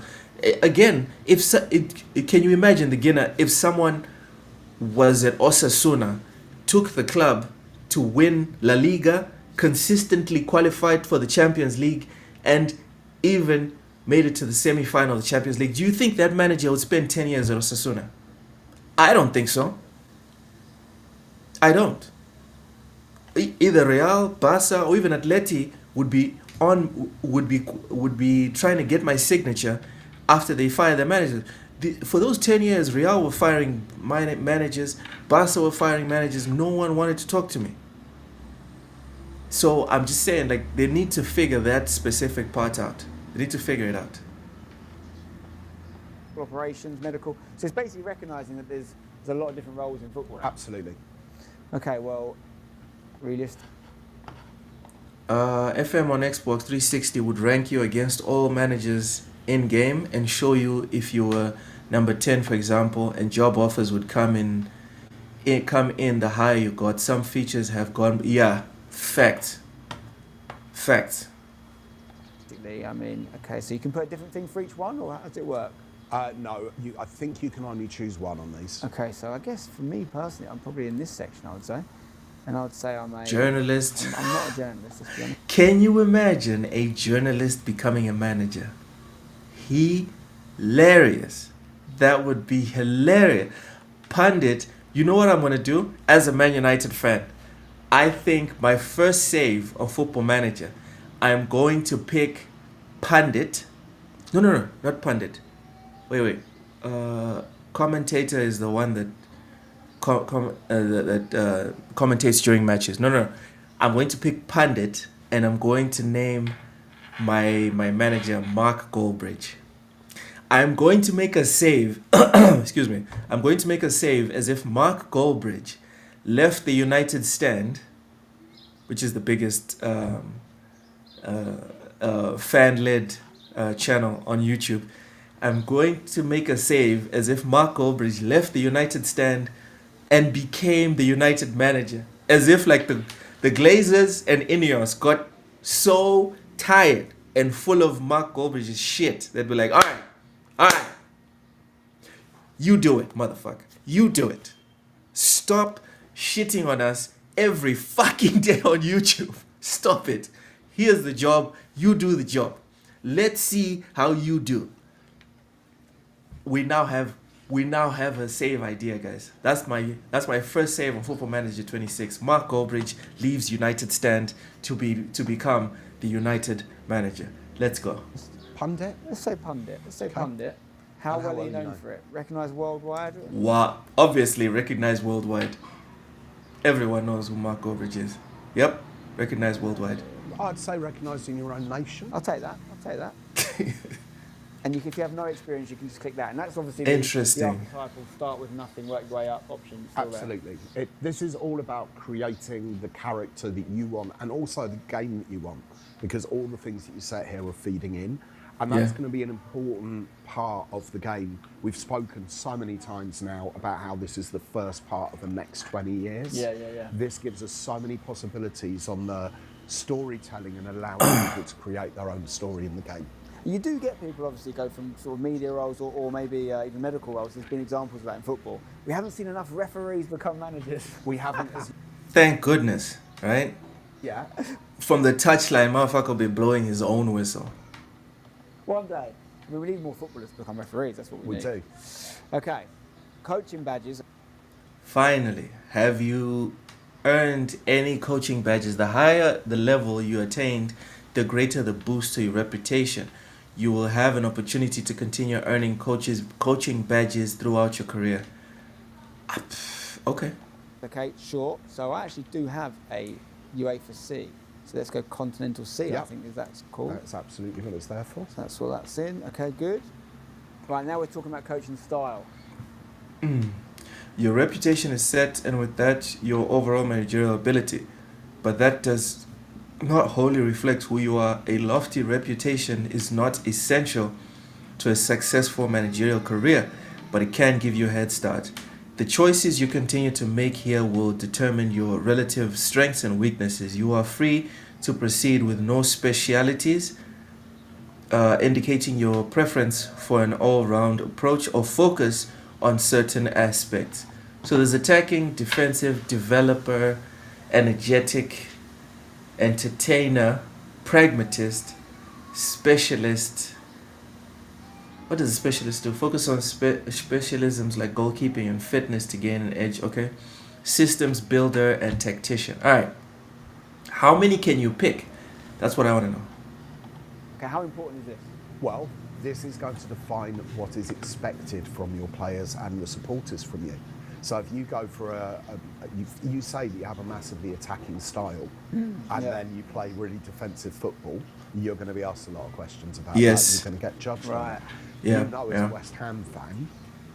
Again, can you imagine the Guinea if someone was at Osasuna, took the club to win La Liga, consistently qualified for the Champions League, and even made it to the semi-final of the Champions League? Do you think that manager would spend 10 years at Osasuna? I don't think so. I don't. Either Real, Barca, or even Atleti would be trying to get my signature after they fire their managers. For those 10 years, Real were firing managers, Barca were firing managers. No one wanted to talk to me. So I'm just saying, like, they need to figure that specific part out. They need to figure it out. Operations, medical. So it's basically recognizing that there's a lot of different roles in football. Absolutely. Okay, well, realist. FM on Xbox 360 would rank you against all managers in game and show you if you were number 10, for example, and job offers would come in the higher you got. Some features have gone. Yeah, fact. I mean, okay, so you can put a different thing for each one, or how does it work? No, I think you can only choose one on these. Okay, so I guess for me personally, I'm probably in this section, I would say. And I would say I'm a... journalist. I'm not a journalist, let's be honest. Can you imagine a journalist becoming a manager? Hilarious. That would be hilarious. Pundit, you know what I'm going to do? As a Man United fan, I think my first save of Football Manager, I'm going to pick Pundit. No, not Pundit. Wait. Commentator is the one that commentates during matches. No. I'm going to pick Pundit, and I'm going to name my manager Mark Goldbridge. I'm going to make a save. Excuse me. I'm going to make a save as if Mark Goldbridge left the United Stand, which is the biggest fan-led channel on YouTube. I'm going to make a save as if Mark Goldbridge left the United stand and became the United manager. As if like the Glazers and Ineos got so tired and full of Mark Goldbridge's shit, they'd be like, all right, you do it, motherfucker. You do it. Stop shitting on us every fucking day on YouTube. Stop it. Here's the job. You do the job. Let's see how you do. We now have a save idea, guys. That's my first save on Football Manager 26. Mark Goldbridge leaves United stand to become the United manager. Let's go. Pundit? Let's say pundit. Pundit. How well are you known for it? Recognised worldwide? Wow. Obviously recognized worldwide. Everyone knows who Mark Goldbridge is. Yep. Recognized worldwide. I'd say recognised in your own nation. I'll take that. And if you have no experience, you can just click that. And that's obviously interesting. The archetypal start with nothing, work your way up option. Absolutely. This is all about creating the character that you want and also the game that you want, because all the things that you set here are feeding in. And that's going to be an important part of the game. We've spoken so many times now about how this is the first part of the next 20 years. Yeah. This gives us so many possibilities on the storytelling and allowing people to create their own story in the game. You do get people obviously go from sort of media roles or maybe even medical roles. There's been examples of that in football. We haven't seen enough referees become managers. We haven't. Thank goodness, right? Yeah. From the touchline, motherfucker will be blowing his own whistle. One day. I mean, we need more footballers to become referees. That's what we need. We do. Okay. Coaching badges. Finally, have you earned any coaching badges? The higher the level you attained, the greater the boost to your reputation. You will have an opportunity to continue earning coaching badges throughout your career. Okay. Okay, sure. So I actually do have a UEFA C. So let's go Continental C. Yep. I think that's cool. That's absolutely what it's there for. So that's what that's in. Okay, good. Right, now we're talking about coaching style. Your reputation is set, and with that, your overall managerial ability. But that does not wholly reflect who you are. A lofty reputation is not essential to a successful managerial career, but it can give you a head start. The choices you continue to make here will determine your relative strengths and weaknesses. You are free to proceed with no specialities, indicating your preference for an all-round approach or focus on certain aspects. So there's attacking, defensive, developer, energetic, entertainer, pragmatist, specialist. What does a specialist do? Focus on specialisms like goalkeeping and fitness to gain an edge. Okay. Systems builder and tactician. All right. How many can you pick? That's what I want to know. Okay, how important is this? Well, this is going to define what is expected from your players and the supporters from you. So if you go for you say that you have a massively attacking style, and then you play really defensive football, you're going to be asked a lot of questions about that. You're going to get judged on that. Yeah. You know, as a West Ham fan,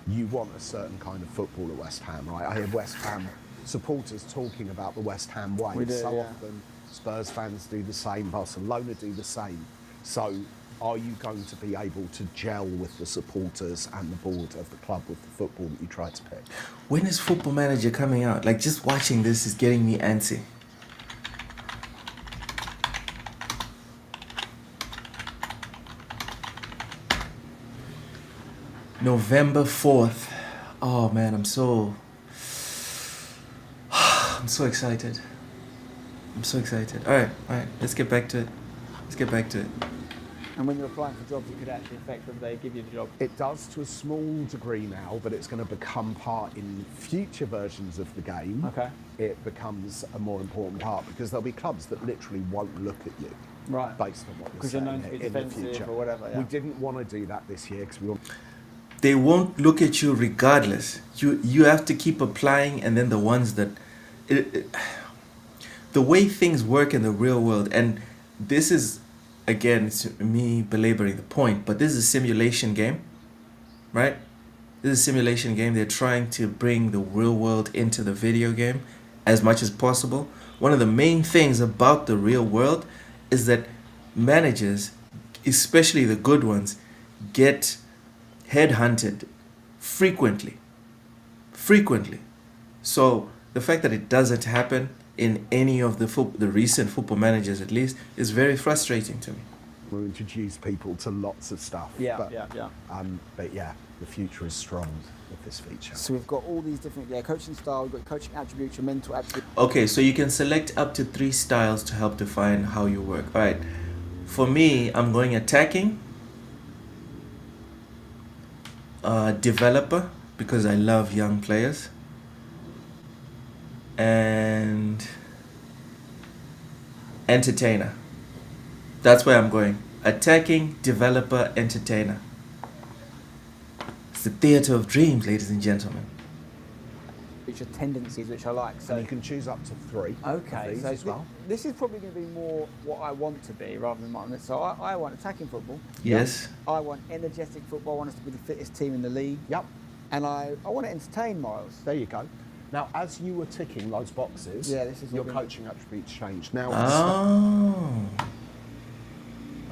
you want a certain kind of football at West Ham, right? I hear West Ham supporters talking about the West Ham way. Often Spurs fans do the same, Barcelona do the same. So are you going to be able to gel with the supporters and the board of the club with the football that you try to pick? When is Football Manager coming out? Like, just watching this is getting me antsy. November 4th. Oh man, I'm so excited. I'm so excited. All right, let's get back to it. And when you're applying for jobs, it could actually affect whether they give you the job. It does to a small degree now, but it's going to become part in future versions of the game. Okay. It becomes a more important part because there'll be clubs that literally won't look at you. Right. Based on what because you're you're known to be defensive or whatever. Yeah. We didn't want to do that this year because we want. They won't look at you regardless. You have to keep applying, and then the ones that the way things work in the real world, and this is again, it's me belaboring the point, but this is a simulation game, right? This is a simulation game. They're trying to bring the real world into the video game as much as possible. One of the main things about the real world is that managers, especially the good ones, get headhunted frequently. So the fact that it doesn't happen in any of the recent football managers, at least, is very frustrating to me. We'll introduce people to lots of stuff. Yeah. But yeah, the future is strong with this feature. So we've got all these different coaching style, we've got coaching attributes, your mental attributes. Okay, so you can select up to 3 styles to help define how you work. All right. For me, I'm going attacking, developer, because I love young players, and entertainer. That's where I'm going. Attacking, developer, entertainer. It's the theater of dreams, ladies and gentlemen. Which are tendencies which I like. So and you can choose up to 3. Okay, so as well. This is probably going to be more what I want to be rather than mine. So I want attacking football. Yes. I want energetic football. I want us to be the fittest team in the league. Yep. And I want to entertain, Miles. There you go. Now, as you were ticking those boxes, your coaching attributes changed. Now,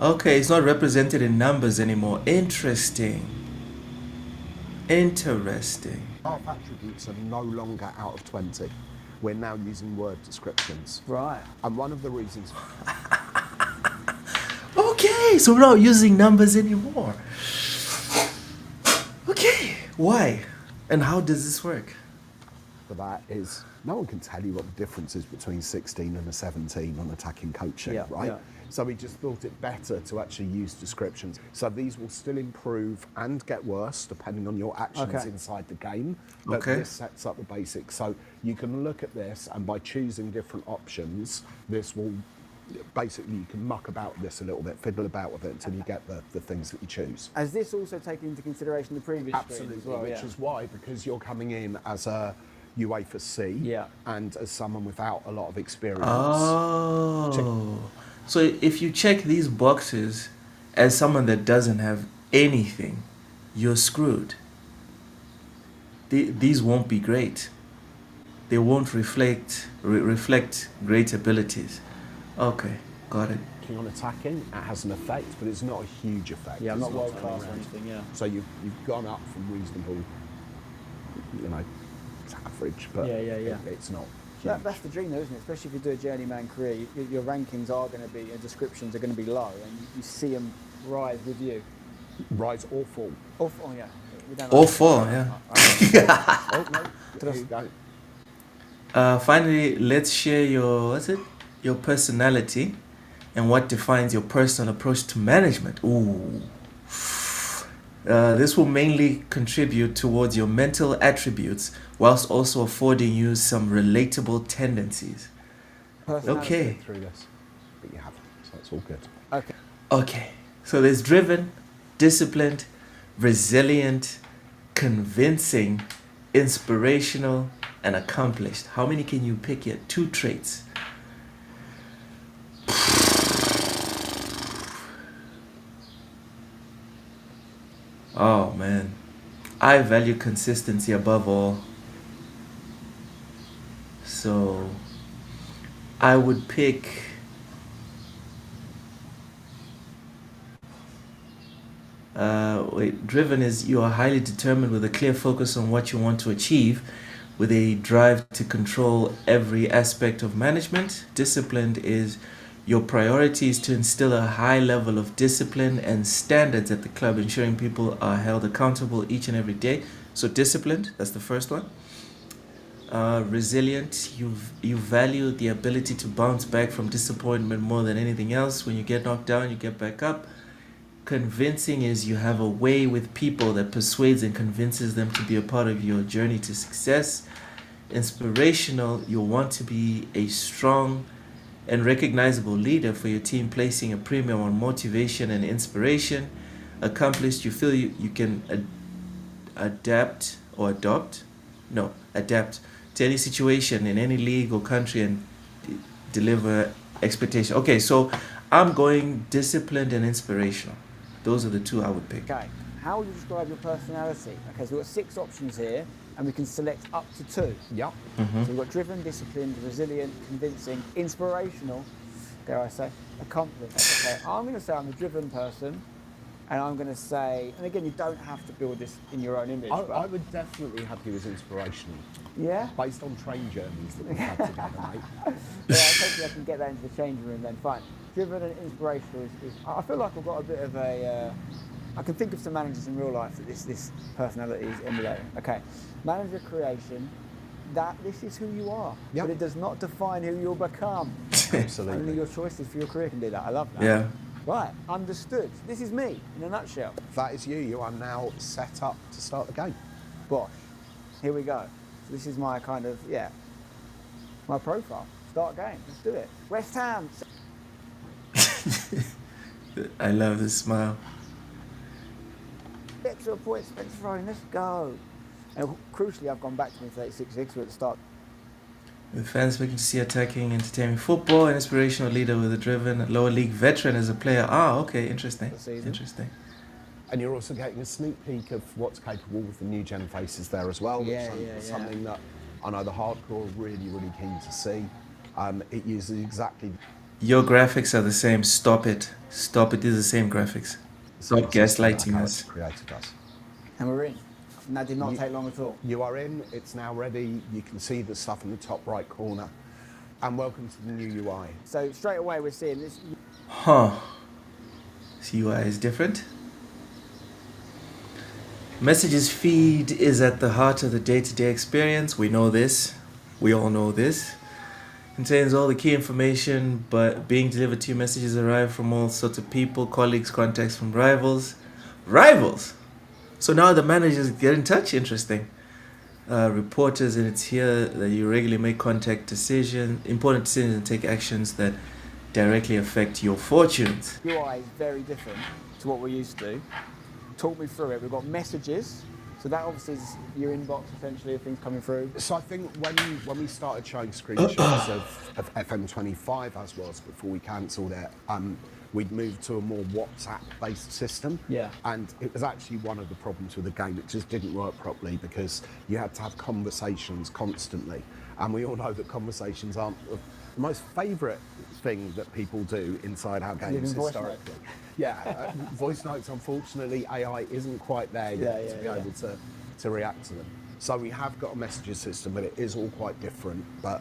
okay, it's not represented in numbers anymore. Interesting. Our attributes are no longer out of 20. We're now using word descriptions. Right. And one of the reasons... Okay, so we're not using numbers anymore. Okay, why? And how does this work? For that is, no one can tell you what the difference is between 16 and a 17 on attacking coaching, right? Yeah. So we just thought it better to actually use descriptions. So these will still improve and get worse depending on your actions inside the game. But this sets up the basics. So you can look at this, and by choosing different options, this will basically, you can muck about this a little bit, fiddle about with it until you get the things that you choose. Has this also taken into consideration the previous Absolutely, as well, which is why, because you're coming in as a UEFA C and as someone without a lot of experience. Oh. So if you check these boxes as someone that doesn't have anything, you're screwed. These won't be great. They won't reflect great abilities. Okay, got it. On attacking, it has an effect, but it's not a huge effect. Yeah, I'm not world class or anything. Yeah. So you've gone up from reasonable, it's average, but it's not. That's the dream, though, isn't it? Especially if you do a journeyman career, your rankings are going to be, your descriptions are going to be low, and you see them rise with you. Rise or fall. Or fall, yeah. Or fall, yeah. Finally, let's share your personality and what defines your personal approach to management. Ooh. This will mainly contribute towards your mental attributes whilst also affording you some relatable tendencies. Okay. Through this, but you haven't, so it's all good. Okay. So there's driven, disciplined, resilient, convincing, inspirational, and accomplished. How many can you pick here? 2 traits. Oh man, I value consistency above all. So I would pick driven is you are highly determined with a clear focus on what you want to achieve, with a drive to control every aspect of management. Disciplined is your priority is to instill a high level of discipline and standards at the club, ensuring people are held accountable each and every day. So disciplined, that's the first one. Resilient, you value the ability to bounce back from disappointment more than anything else. When you get knocked down, you get back up. Convincing is you have a way with people that persuades and convinces them to be a part of your journey to success. Inspirational, you want to be a strong and recognizable leader for your team, placing a premium on motivation and inspiration. Accomplished, you feel you can adapt to any situation in any league or country and deliver expectation. Okay, so I'm going disciplined and inspirational. Those are the 2 I would pick. Okay, how would you describe your personality? Okay, so we've got 6 options here, and we can select up to 2. Yep. So we've got driven, disciplined, resilient, convincing, inspirational, dare I say, accomplished. Okay, I'm going to say I'm a driven person, And I'm going to say, and again, you don't have to build this in your own image. I would definitely have you as inspirational. Yeah? Based on train journeys that we've had together, mate. Yeah, hopefully I can get that into the changing room then, fine. Driven and inspirational is I feel like I've got a bit of a, I can think of some managers in real life that this personality is emulating. Okay, manager creation, this is who you are, but it does not define who you'll become. Absolutely. Only your choices for your career can do that. I love that. Yeah. Right, understood. This is me in a nutshell. That is you. You are now set up to start the game. Bosh. Here we go. So this is my kind of, my profile. Start game. Let's do it. West Ham. I love this smile. Get to a point, Spencer Rowling. Let's go. And crucially, I've gone back to my 36-6 at the start. With fans looking to see attacking, entertaining football, an inspirational leader with a driven lower league veteran as a player. Ah, okay, interesting. Interesting. And you're also getting a sneak peek of what's capable with the new gen faces there as well. Something that I know the hardcore are really, really keen to see. It uses exactly... Your graphics are the same. Stop it. Stop it. These are the same graphics. Stop gaslighting us. Created us. And we're in. And that did not take long at all. You are in. It's now ready. You can see the stuff in the top right corner. And welcome to the new UI. So straight away we're seeing this. Huh. This UI is different. Messages feed is at the heart of the day-to-day experience. We know this. We all know this. Contains all the key information, but being delivered to you, messages arrive from all sorts of people, colleagues, contacts from rivals. Rivals! So now the managers get in touch. Interesting. Reporters, and it's here that you regularly make important decisions and take actions that directly affect your fortunes. UI is very different to what we're used to. Talk me through it. We've got messages. So that obviously is your inbox, essentially, of things coming through. So I think when we started showing screenshots of FM25, as was before we cancelled it, we'd moved to a more WhatsApp-based system. Yeah. And it was actually one of the problems with the game. It just didn't work properly because you had to have conversations constantly. And we all know that conversations aren't the most favourite thing that people do inside our games historically. Yeah, voice notes, unfortunately, AI isn't quite there yet to be able to react to them. So we have got a messages system, but it is all quite different. But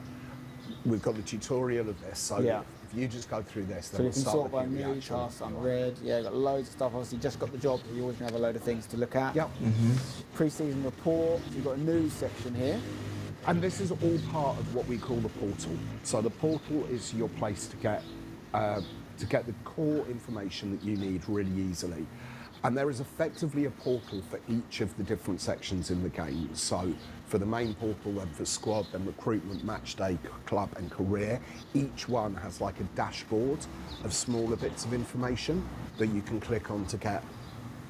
we've got the tutorial of this, so if you just go through this, then so we'll you can start sort by new, tasks, unread. Yeah, got loads of stuff. Obviously, just got the job, so you always gonna have a load of things to look at. Yep. Pre-season report. So you've got a news section here. And this is all part of what we call the portal. So the portal is your place to get the core information that you need really easily. And there is effectively a portal for each of the different sections in the game. So for the main portal, then for squad, then recruitment, match day, club and career, each one has like a dashboard of smaller bits of information that you can click on to get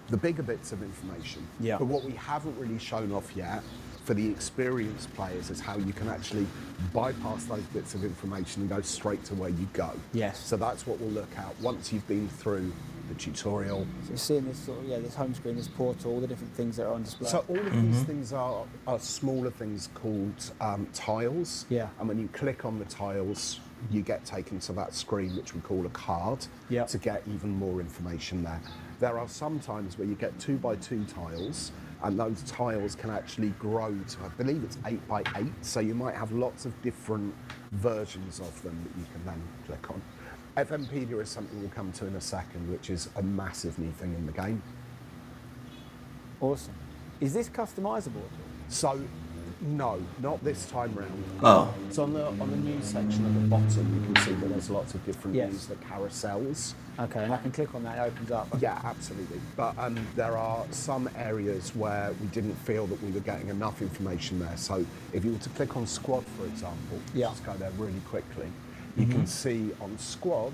the bigger bits of information. Yeah. But what we haven't really shown off yet for the experienced players is how you can actually bypass those bits of information and go straight to where you go. Yes. So that's what we'll look at once you've been through the tutorial. So you're seeing this sort of, this home screen, this portal, all the different things that are on display. So all of these things are smaller things called tiles. Yeah. And when you click on the tiles, you get taken to that screen, which we call a card, to get even more information there. There are some times where you get 2x2 tiles, and those tiles can actually grow to, I believe it's 8x8, so you might have lots of different versions of them that you can then click on. FMpedia is something we'll come to in a second, which is a massive new thing in the game. Awesome. Is this customizable? So, no, not this time round. Oh. So on the news section at the bottom, you can see that there's lots of different news that carousels. Okay, and I can click on that, it opens up. Yeah, absolutely. But there are some areas where we didn't feel that we were getting enough information there. So if you were to click on squad, for example, just go there really quickly, you can see on squad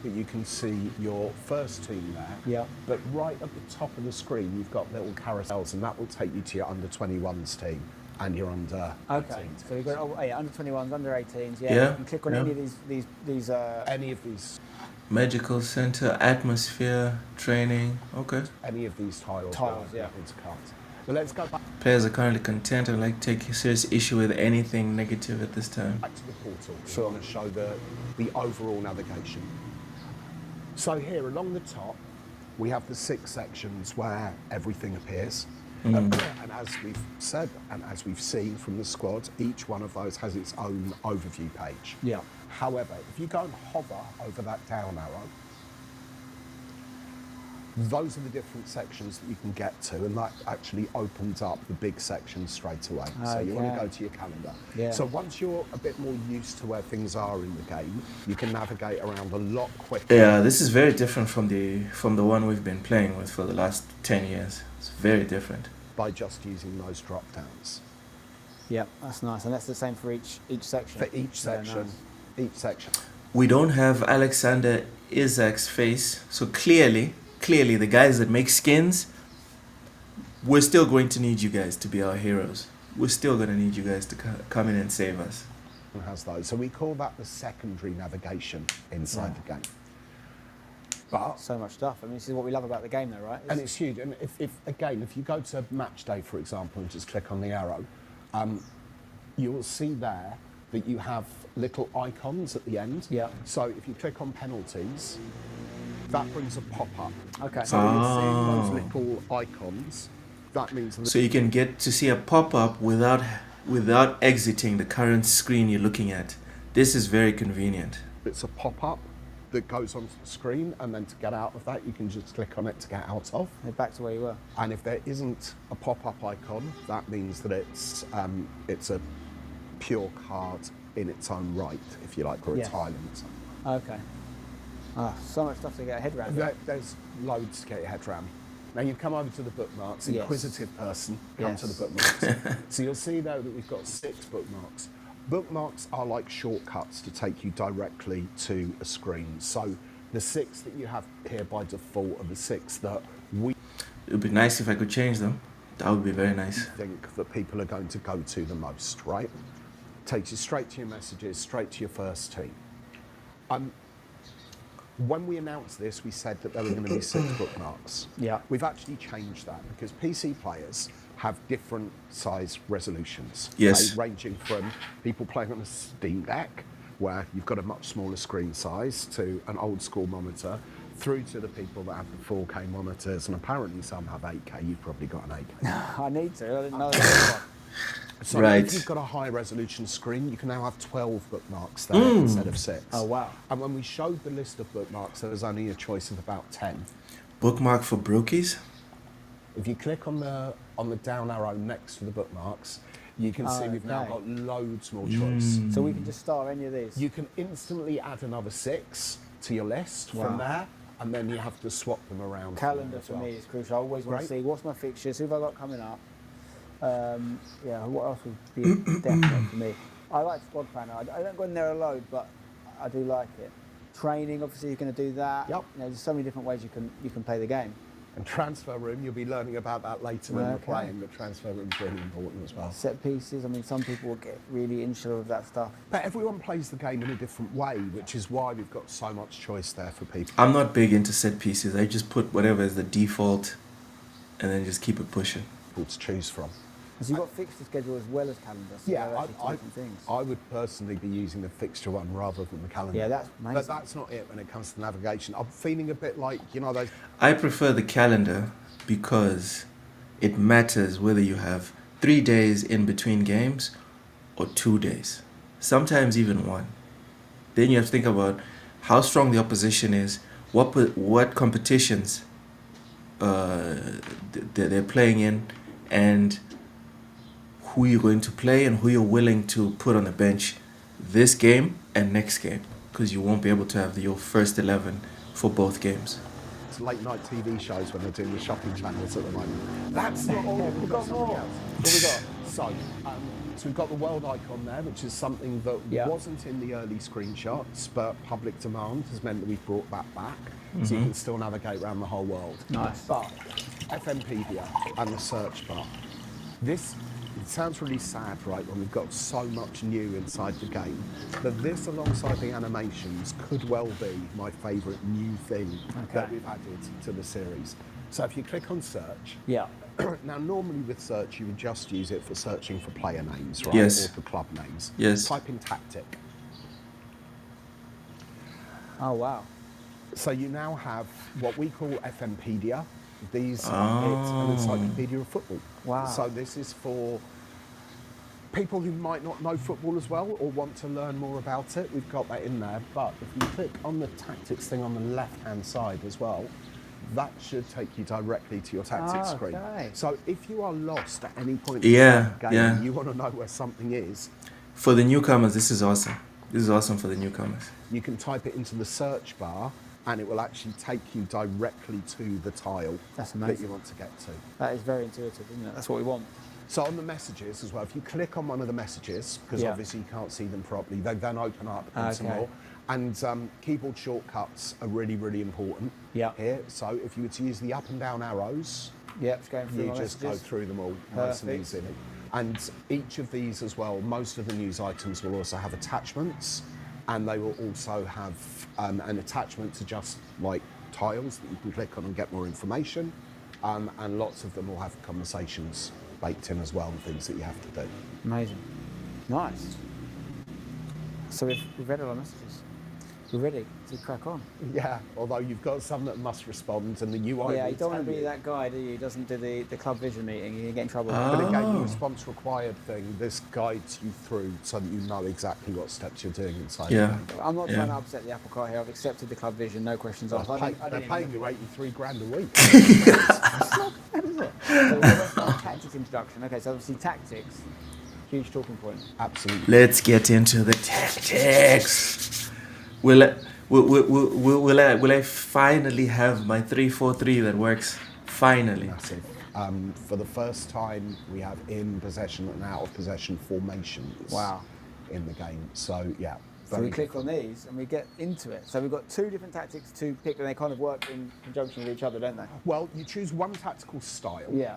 that you can see your first team there. Yeah. But right at the top of the screen, you've got little carousels, and that will take you to your under-21s team and your under 18 teams. So you've got under 21s, under 18s. Yeah. You can click on any of these. Any of these. Medical center, atmosphere, training. Okay. Any of these tiles. Into cards. But let's go back. Players are currently content and like take serious issue with anything negative at this time. Back to the portal. So I'm going to show the overall navigation. So here along the top, we have the 6 sections where everything appears. And as we've said, and as we've seen from the squad, each one of those has its own overview page. Yeah. However, if you go and hover over that down arrow, those are the different sections that you can get to, and that actually opens up the big sections straight away. So you want to go to your calendar. Yeah. So once you're a bit more used to where things are in the game, you can navigate around a lot quicker. Yeah, this is very different from the one we've been playing with for the last 10 years. It's very different. By just using those drop downs. Yeah, that's nice, and that's the same for each section. For each section, each section. We don't have Alexander Isaac's face, so clearly the guys that make skins, we're still going to need you guys to be our heroes. We're still going to need you guys to come in and save us. It has those. So we call that the secondary navigation inside the game. But so much stuff. I mean, this is what we love about the game, though, right? And it's huge. And if you go to match day, for example, and just click on the arrow, you will see there that you have little icons at the end. Yeah. So if you click on penalties, that brings a pop-up. Okay. So when you're seeing those little icons, that means... So you can get to see a pop-up without exiting the current screen you're looking at. This is very convenient. It's a pop-up that goes onto the screen, and then to get out of that, you can just click on it to get out of. Head back to where you were. And if there isn't a pop-up icon, that means that it's a pure card in its own right, if you like, or a tile in its own. Okay. So much stuff to get a head around. There's loads to get your head around. Now you come over to the bookmarks. Inquisitive person, come to the bookmarks. So you'll see though that we've got 6 bookmarks. Bookmarks are like shortcuts to take you directly to a screen. So the 6 that you have here by default are the 6 that we... It would be nice if I could change them. That would be very nice. ...think that people are going to go to the most, right? Takes you straight to your messages, straight to your first team. When we announced this, we said that there were going to be 6 bookmarks. Yeah. We've actually changed that because PC players have different size resolutions. Yes. Ranging from people playing on a Steam Deck, where you've got a much smaller screen size, to an old school monitor, through to the people that have the 4K monitors, and apparently some have 8K. You've probably got an 8K. I need to. I didn't know that. So if you've got a high resolution screen, you can now have 12 bookmarks there instead of 6. Oh, wow. And when we showed the list of bookmarks, there was only a choice of about 10. Bookmark for brokies? If you click on the down arrow next to the bookmarks, you can see we've now got loads more choice. So we can just star any of these? You can instantly add another 6 to your list from there, and then you have to swap them around. Calendar for me is crucial. I always want to see what's my fixtures, who have I got coming up. What else would be definite for me? I like Squad Planner. I don't go in there a load, but I do like it. Training, obviously, you're going to do that. Yep. You know, there's so many different ways you can play the game. And transfer room, you'll be learning about that later when we're playing, but transfer room's really important as well. Set pieces, I mean, some people will get really insular of that stuff. But everyone plays the game in a different way, which is why we've got so much choice there for people. I'm not big into set pieces. I just put whatever is the default and then just keep it pushing. To choose from. So you've got fixture schedule as well as calendar. So I would personally be using the fixture one rather than the calendar. Yeah, that's amazing. But that's not it when it comes to navigation. I'm feeling a bit like, those... I prefer the calendar because it matters whether you have 3 days in between games or 2 days. Sometimes even 1. Then you have to think about how strong the opposition is, what competitions they're playing in, and who you're going to play and who you're willing to put on the bench this game and next game, because you won't be able to have your first 11 for both games. It's late night TV shows when they're doing the shopping channels at the moment. That's not all. We've got more. What we got? So we've got the world icon there, which is something that wasn't in the early screenshots, but public demand has meant that we've brought that back, so you can still navigate around the whole world. Nice. But FMpedia and the search bar. It sounds really sad, right, when we've got so much new inside the game, but this, alongside the animations, could well be my favourite new thing that we've added to the series. So if you click on search, now normally with search you would just use it for searching for player names, right, or for club names. Yes. Type in tactic. Oh, wow. So you now have what we call FMpedia. It's an encyclopedia of football. Wow. So this is for people who might not know football as well or want to learn more about it. We've got that in there. But if you click on the tactics thing on the left-hand side as well, that should take you directly to your tactics screen. So if you are lost at any point in the game, you want to know where something is. For the newcomers, this is awesome. This is awesome for the newcomers. You can type it into the search bar and it will actually take you directly to the tile that you want to get to. That is very intuitive, isn't it? That's what we want. So on the messages as well, if you click on one of the messages, because obviously you can't see them properly, they then open up some more. And keyboard shortcuts are really, really important here. So if you were to use the up and down arrows, you just go through them all nice and easily. And each of these as well, most of the news items will also have attachments, and they will also have an attachment to just like tiles that you can click on and get more information. And lots of them will have conversations baked in as well, and things that you have to do. Amazing. Nice. So we've read all our messages. We're ready to crack on. Yeah, although you've got some that must respond, and the UI. Yeah, you don't want to be that guy, do you? Who doesn't do the club vision meeting. You get in trouble. But again, the response required thing, this guides you through so that you know exactly what steps you're doing inside. I'm not trying to upset the apple cart here. I've accepted the club vision, no questions asked. They're paying you 83 grand a week. That's not bad, is it? So let's start tactics introduction. Okay, so obviously tactics, huge talking point. Absolutely. Let's get into the tactics. Will I finally have my 3-4-3 that works? Finally. Massive. For the first time, we have in possession and out of possession formations. Wow. In the game. So yeah. So we click on these and we get into it. So we've got two different tactics to pick, and they kind of work in conjunction with each other, don't they? Well, you choose one tactical style. Yeah.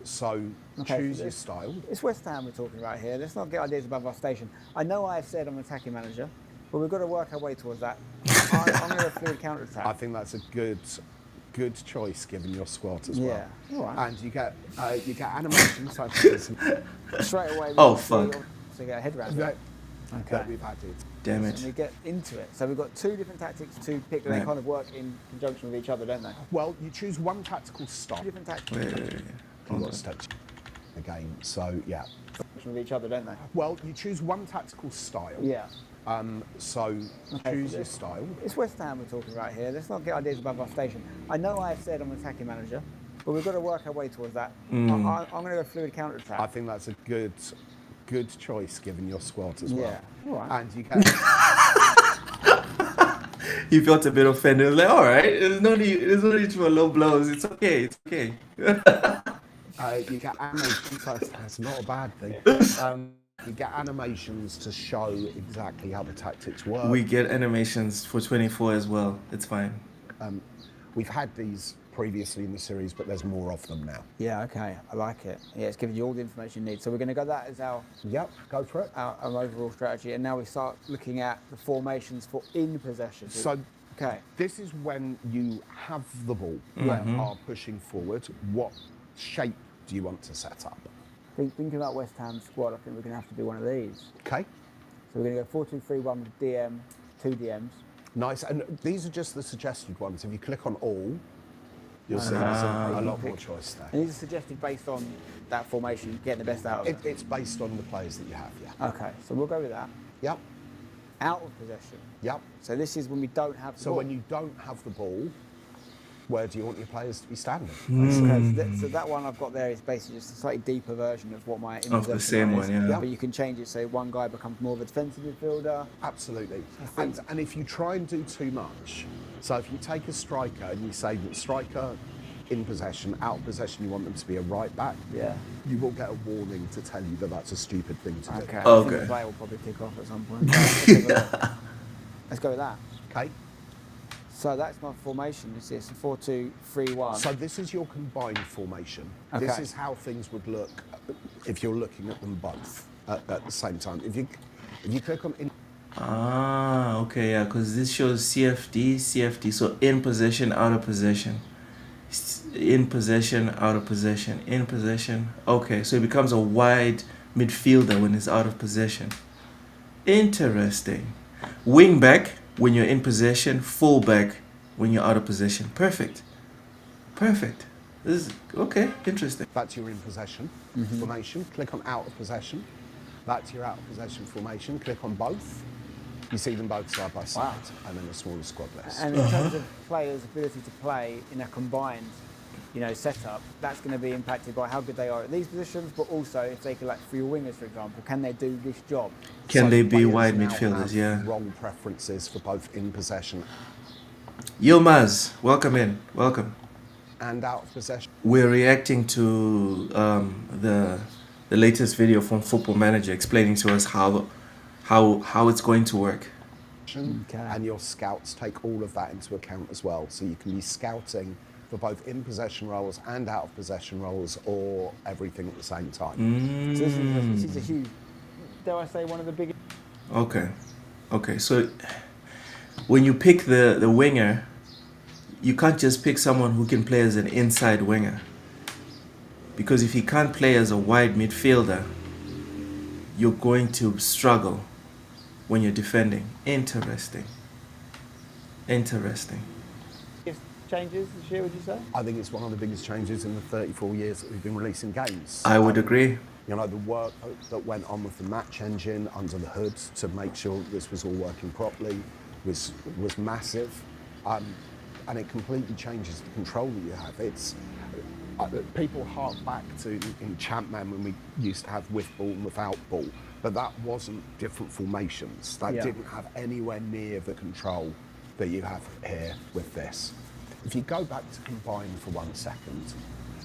So choose your style. It's West Ham we're talking about here. Let's not get ideas above our station. I know I have said I'm an attacking manager, but we've got to work our way towards that. I'm going to fluid counter-attack. I think that's a good choice given your squad as well. Yeah, all right. And you get animations like this. Straight away. Oh, fuck. So you get a head round. Okay. That we've added. Damn it. And we get into it. So we've got two different tactics to pick, and they kind of work in conjunction with each other, don't they? Well, you choose one tactical style. Two different tactics. You've got steps in the game. So yeah. With each other, don't they? Well, you choose one tactical style. Yeah. So choose your style. It's West Ham we're talking about here. Let's not get ideas above our station. I know I have said I'm an attacking manager, but we've got to work our way towards that. I'm going to go fluid counter-attack. I think that's a good choice given your squad as well. Yeah. All right. And you get. He felt a bit offended. Like, all right, there's no need for low blows. It's okay. It's okay. You get animations. That's not a bad thing. You get animations to show exactly how the tactics work. We get animations for 24 as well. It's fine. We've had these previously in the series, but there's more of them now. Yeah, okay, I like it. Yeah, it's giving you all the information you need. So we're going to go that as our go for it. Our overall strategy, and now we start looking at the formations for in possession. So this is when you have the ball and are pushing forward. What shape do you want to set up? Thinking about West Ham's squad, I think we're going to have to do one of these. Okay. So we're going to go 4-2-3-1 with DM, 2 DMs. Nice, and these are just the suggested ones. If you click on all, you'll see there's a lot more choice there. And these are suggested based on that formation, getting the best out of it? It's based on the players that you have, yeah. Okay, so we'll go with that. Yep. Out of possession. Yep. So this is when we don't have the ball. So when you don't have the ball, where do you want your players to be standing? Okay, so that one I've got there is basically just a slightly deeper version of what my of the same one, yeah. But you can change it so one guy becomes more of a defensive midfielder. Absolutely. And if you try and do too much, so if you take a striker and you say that striker in possession, out of possession, you want them to be a right back. Yeah. You will get a warning to tell you that that's a stupid thing to do. Okay. I think the player will probably kick off at some point. Let's go with that. Okay. So that's my formation. It's a 4-2-3-1. So this is your combined formation. Okay. This is how things would look if you're looking at them both at the same time. If you click on okay, yeah, because this shows CFD, so in possession, out of possession. In possession, out of possession, in possession. Okay, so it becomes a wide midfielder when it's out of possession. Interesting. Wing back, when you're in possession, fullback when you're out of possession. Perfect. Perfect. This is okay, interesting. That's your in possession formation. Click on out of possession. That's your out of possession formation. Click on both. You see them both side by side, and then a smaller squad list. And in terms of players' ability to play in a combined, setup, that's going to be impacted by how good they are at these positions, but also if they can, like for your wingers, for example, can they do this job? Can they be players wide now midfielders? have Yeah. Wrong preferences for both in possession Yilmaz, welcome in. Welcome. and out of possession. We're reacting to the latest video from Football Manager explaining to us how it's going to work. And your scouts take all of that into account as well. So you can be scouting for both in possession roles and out of possession roles, or everything at the same time. So this is a huge, dare I say, one of the biggest. Okay. So when you pick the winger, you can't just pick someone who can play as an inside winger, because if he can't play as a wide midfielder, you're going to struggle when you're defending. Interesting. Changes this year, would you say? I think it's one of the biggest changes in the 34 years that we've been releasing games. I would agree. The work that went on with the match engine under the hood to make sure this was all working properly was massive, and it completely changes the control that you have. It's people hark back to in Champman when we used to have with ball and without ball, but that wasn't different formations. That didn't have anywhere near the control that you have here with this. If you go back to combine for 1 second,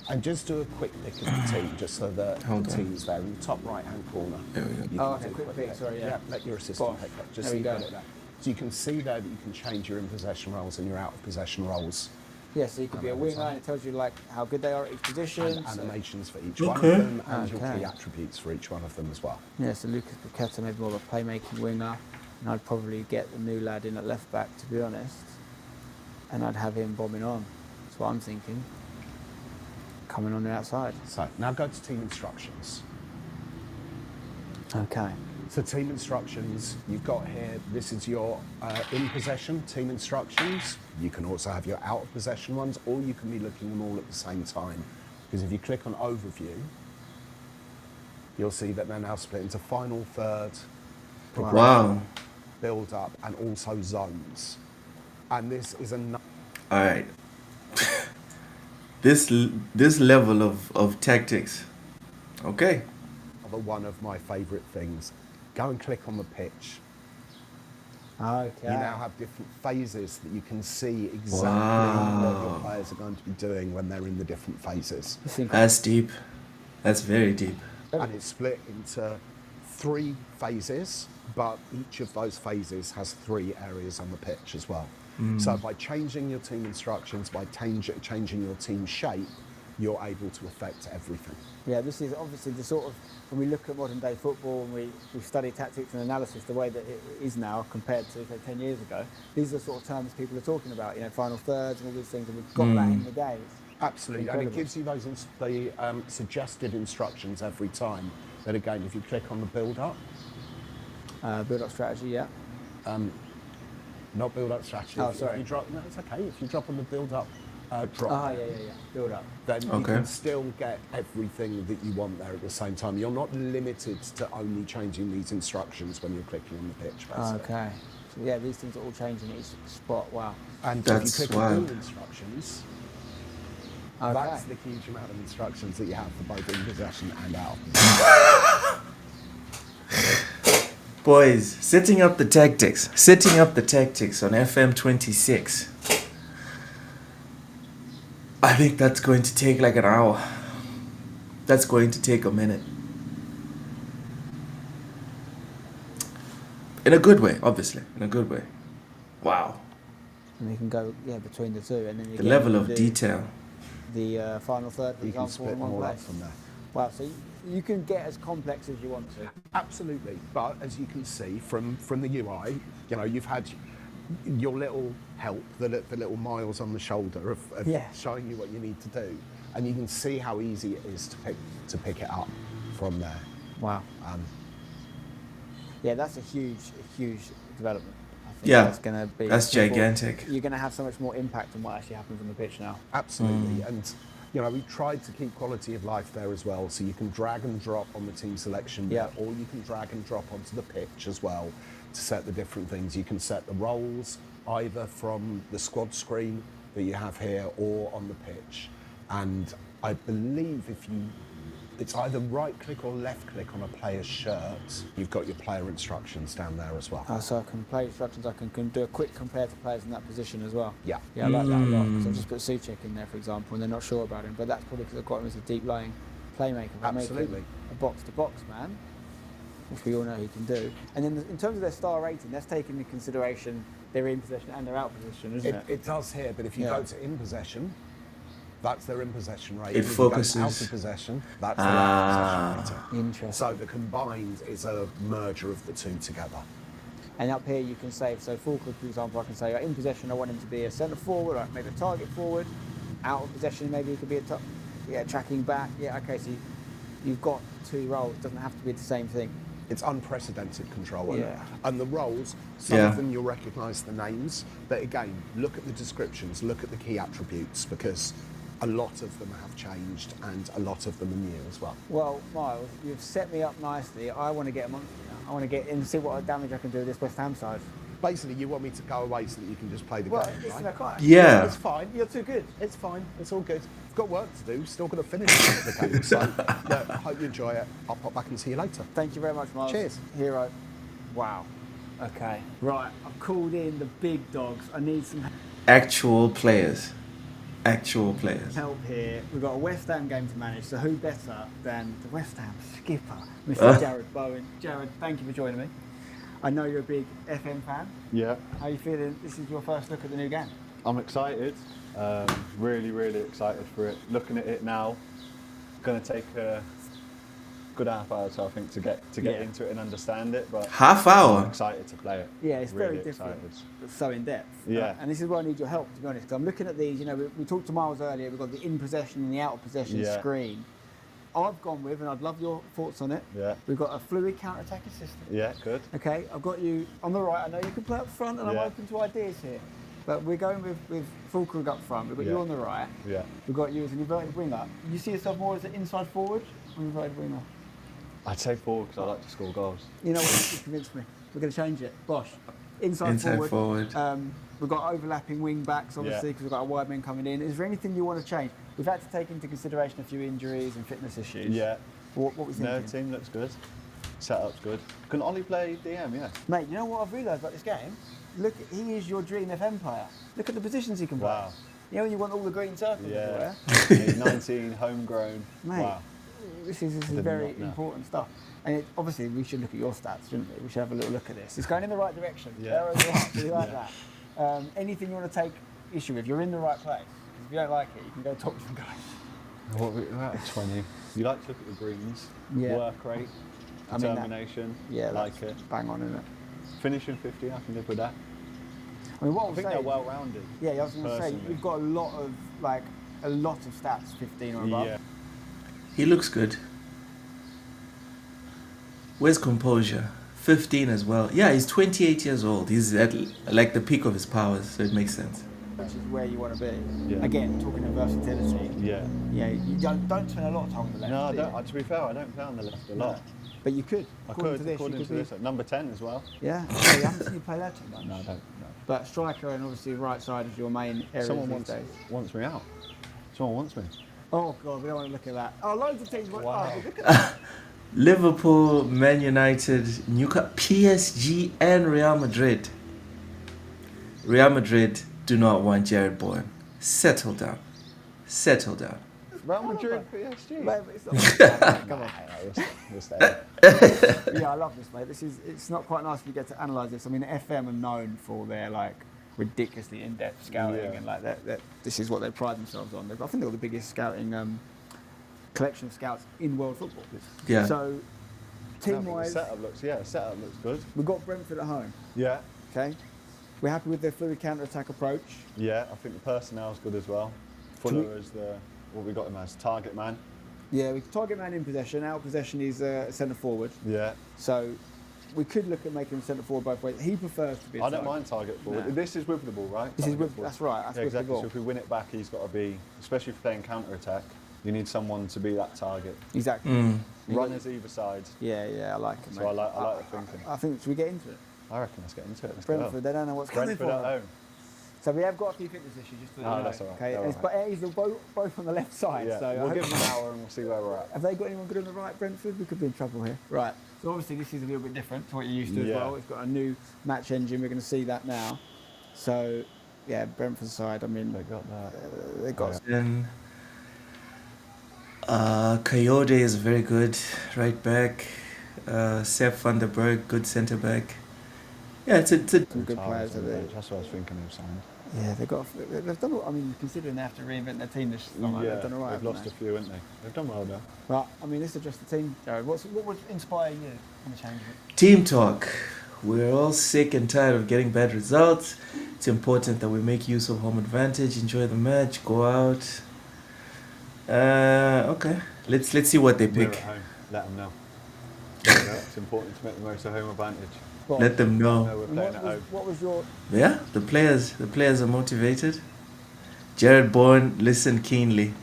and just do a quick pick of the team, just so that the team's there in the top right-hand corner. There we go. Okay, quick pick, sorry, yeah. Let your assistant pick that, just so you got it there. So you can see there that you can change your in-possession roles and your out-of-possession roles. Yeah, so you could be a winger, and it tells you like how good they are at each position. And animations for each one of them, and your key attributes for each one of them as well. Yeah, so Lucas Paqueta, maybe more of a playmaking winger, and I'd probably get the new lad in at left back, to be honest, and I'd have him bombing on. That's what I'm thinking. Coming on the outside. So now go to team instructions. Okay. So team instructions, you've got here, this is your in possession team instructions. You can also have your out of possession ones, or you can be looking them all at the same time. Because if you click on overview, you'll see that they're now split into final, third, progression, build up, and also zones. And this is all right. This level of tactics. Okay. One of my favourite things. Go and click on the pitch. Okay. You now have different phases that you can see exactly what your players are going to be doing when they're in the different phases. That's deep. That's very deep. And it's split into 3 phases, but each of those phases has 3 areas on the pitch as well. So by changing your team instructions, by changing your team shape, you're able to affect everything. Yeah, this is obviously the sort of, when we look at modern day football and we study tactics and analysis the way that it is now compared to, say, 10 years ago, these are the sort of terms people are talking about, final thirds and all these things, and we've got that in the days. Absolutely, and it gives you those suggested instructions every time. Then again, if you click on the build-up. Build-up strategy, yeah. Not build-up strategy. Oh, sorry. If you drop, no, it's okay. If you drop on the build-up drop. Yeah. Build up. Then you can still get everything that you want there at the same time. You're not limited to only changing these instructions when you're clicking on the pitch, basically. Okay. So yeah, these things are all changing at each spot. Wow. And if you click on all instructions, that's the huge amount of instructions that you have for both in possession and out of possession. Boys, setting up the tactics on FM26. I think that's going to take like an hour. That's going to take a minute. In a good way, obviously. In a good way. Wow. And you can go between the two, and then you the level of detail. The final third, for you example, can split in one all place. up from there. Wow, so you can get as complex as you want to. Absolutely, but as you can see from the UI, you've had your little help, the little miles on the shoulder of showing you what you need to do, and you can see how easy it is to pick it up from there. Wow. Yeah, that's a huge development. Yeah, that's going to be... that's gigantic. You're going to have so much more impact on what actually happens on the pitch now. Absolutely. And, you know, we tried to keep quality of life there as well. So you can drag and drop on the team selection bit, or you can drag and drop onto the pitch as well to set the different things. You can set the roles either from the squad screen that you have here or on the pitch. And I believe it's either right click or left click on a player's shirt. You've got your player instructions down there as well. So I can play instructions, I can do a quick compare to players in that position as well. Yeah. Yeah, I like that a lot. So I've just put Suchek in there, for example, and they're not sure about him, but that's probably because I've got him as a deep-lying playmaker. Absolutely. A box-to-box man, which we all know he can do. And then in terms of their star rating, that's taking into consideration their in possession and their out possession, isn't it? It does here, but if you go to in possession, that's their in possession rate. It focuses. Out of possession, that's their out of possession rating. Interesting. So the combined is a merger of the two together. And up here you can say, so Fulker, for example, I can say in possession I want him to be a centre forward, or maybe a target forward. Out of possession maybe he could be a tracking back. Yeah, okay, so you've got two roles. It doesn't have to be the same thing. It's unprecedented control. Yeah. And the roles, some of them you'll recognise the names, but again, look at the descriptions, look at the key attributes, because a lot of them have changed and a lot of them are new as well. Well, Miles, you've set me up nicely. I want to get amongst you now. I want to get in and see what damage I can do with this West Ham side. Basically, you want me to go away so that you can just play the game, listen, right? I can't. Yeah. It's fine. You're too good. It's fine. It's all good. I've got work to do. Still got to finish the game. So, look, I hope you enjoy it. I'll pop back and see you later. Thank you very much, Miles. Cheers. Hero. Wow. Okay. Right, I've called in the big dogs. I need some Actual players. Actual players. help here. We've got a West Ham game to manage, so who better than the West Ham skipper, Mr. Jared Bowen. Jared, thank you for joining me. I know you're a big FM fan. Yeah, How are you feeling? This is your first look at the new game. I'm excited. Really, really excited for it. Looking at it now, going to take a good half hour, so I think, to get into it and understand it. But Half hour? I'm excited to play it. Yeah, it's really very different, excited. but so in depth. Yeah. And this is where I need your help, to be honest, because I'm looking at these. You know, we talked to Miles earlier. We've got the in possession and the out of possession screen. I've gone with, and I'd love your thoughts on it. Yeah. We've got a fluid counter-attacking system. Yeah, good. Okay, I've got you on the right. I know you can play up front, and I'm Yeah. open to ideas here. But we're going with Fulkrug up front. We've got you on the right. Yeah. We've got you as an inverted winger. You see yourself more as an inside forward or inverted winger? I'd say forward because I like to score goals. You know what? You convinced me. We're going to change it. Bosh. Inside forward. We've got overlapping wing backs, obviously, because we've got a wide man coming in. Is there anything you want to change? We've had to take into consideration a few injuries and fitness issues. Yeah. What we thinking? No, team looks good. Setup's good. Can Ollie play DM? Yeah. Mate, you know what I've realised about this game? Look, he is your dream FM player. Look at the positions he can play. Wow. You know when you want all the green circles Yeah. everywhere? He's 19, homegrown. Mate, Wow. this is did very not know. important stuff. And obviously, we should look at your stats, shouldn't we? We should have a little look at this. It's going in the right direction. Yeah. Arrows are up. We like that. Anything you want to take issue with? You're in the right place. 'Cause if you don't like it, you can go talk to some guys. What we're at 20. You like to look at the greens. Yeah. Work rate. I mean that- Determination. Yeah, like that's it. bang on, isn't it? Finishing 50, I can live with that. I mean, what I I'm think saying, they're well rounded. yeah, I was going to say, personally. you've got a lot of stats, 15 or above. Yeah. He looks good. Where's composure? 15 as well. Yeah, he's 28 years old. He's at like the peak of his powers, so it makes sense. Which is where you want to be. Yeah. Again, talking of versatility. Yeah. Yeah, you don't spend a lot of time on the left. No, I do you? don't. To be fair, I don't play on the left a lot. But you could. I According could, to this, according you to could this. Number 10 as well. be. Yeah, okay, you haven't seen you play that too much. No, I don't. No. But striker and obviously right side is your main area Someone these days. wants me out. Someone wants me. Oh God, we don't want to look at that. Oh, loads of teams want. Wow. Oh, look at that. Liverpool, Man United, Newcastle, PSG, and Real Madrid. Real Madrid do not want Jared Bowen. Settle down. Settle down. Real Madrid, PSG. Mate, it's not come on. We'll stay. Yeah, I love this, mate. It's not quite nice when you get to analyse this. I mean, FM are known for their ridiculously in-depth scouting and that. This is what they pride themselves on. I think they've got the biggest scouting collection of scouts in world football. Yeah. So, team-wise, Setup looks good. we've got Brentford at home. Yeah. Okay, we're happy with their fluid counter-attack approach. Yeah, I think the personnel's good as well. Fuller is what we got him as, target man. Yeah, we target man in possession. Out of possession is centre forward. Yeah. So we could look at making him centre forward both ways. He prefers to be a I don't target. mind target forward. No. This is with the ball, right? This is Target with, forward. that's right, that's Yeah, with exactly. the ball. So if we win it back, he's got to be, especially if they're in counter-attack, you need someone to be that target. Exactly. Runners either side. Yeah, I like it, So I like the thinking. I think, should we get into it? I reckon let's get into it. Let's Brentford, go. they don't know what's coming for Brentford at them. home. So we have got a few fitness issues, just to let you know. That's all right. Okay, They're it's, all but he's both on the left side. Yeah, So we'll give them an hour and we'll see where we're at. Have they got anyone good on the right, Brentford? We could be in trouble here. Right. So obviously this is a little bit different to what you're used to as well. It's got a new match engine. We're going to see that now. So yeah, Brentford side. I mean, They got that. They got. Then Coyote is very good right back. Sepp van der Berg, good centre back. Yeah, it's a Some good players are there. That's what I was thinking of saying. Yeah, they've done. I mean, considering they have to reinvent their team this summer, they've done all right. They've lost a few, haven't they? They've done well though. Right. I mean, this is just the team, Jared. What would inspire you on the change of it? team talk. We're all sick and tired of getting bad results. It's important that we make use of home advantage, enjoy the match, go out. Okay, let's see what they We're pick. at home. Let them know. It's important to make the most of home advantage. Let them know. We're playing at home. What was your? Yeah, the players are motivated. Jared Bourne, listen keenly.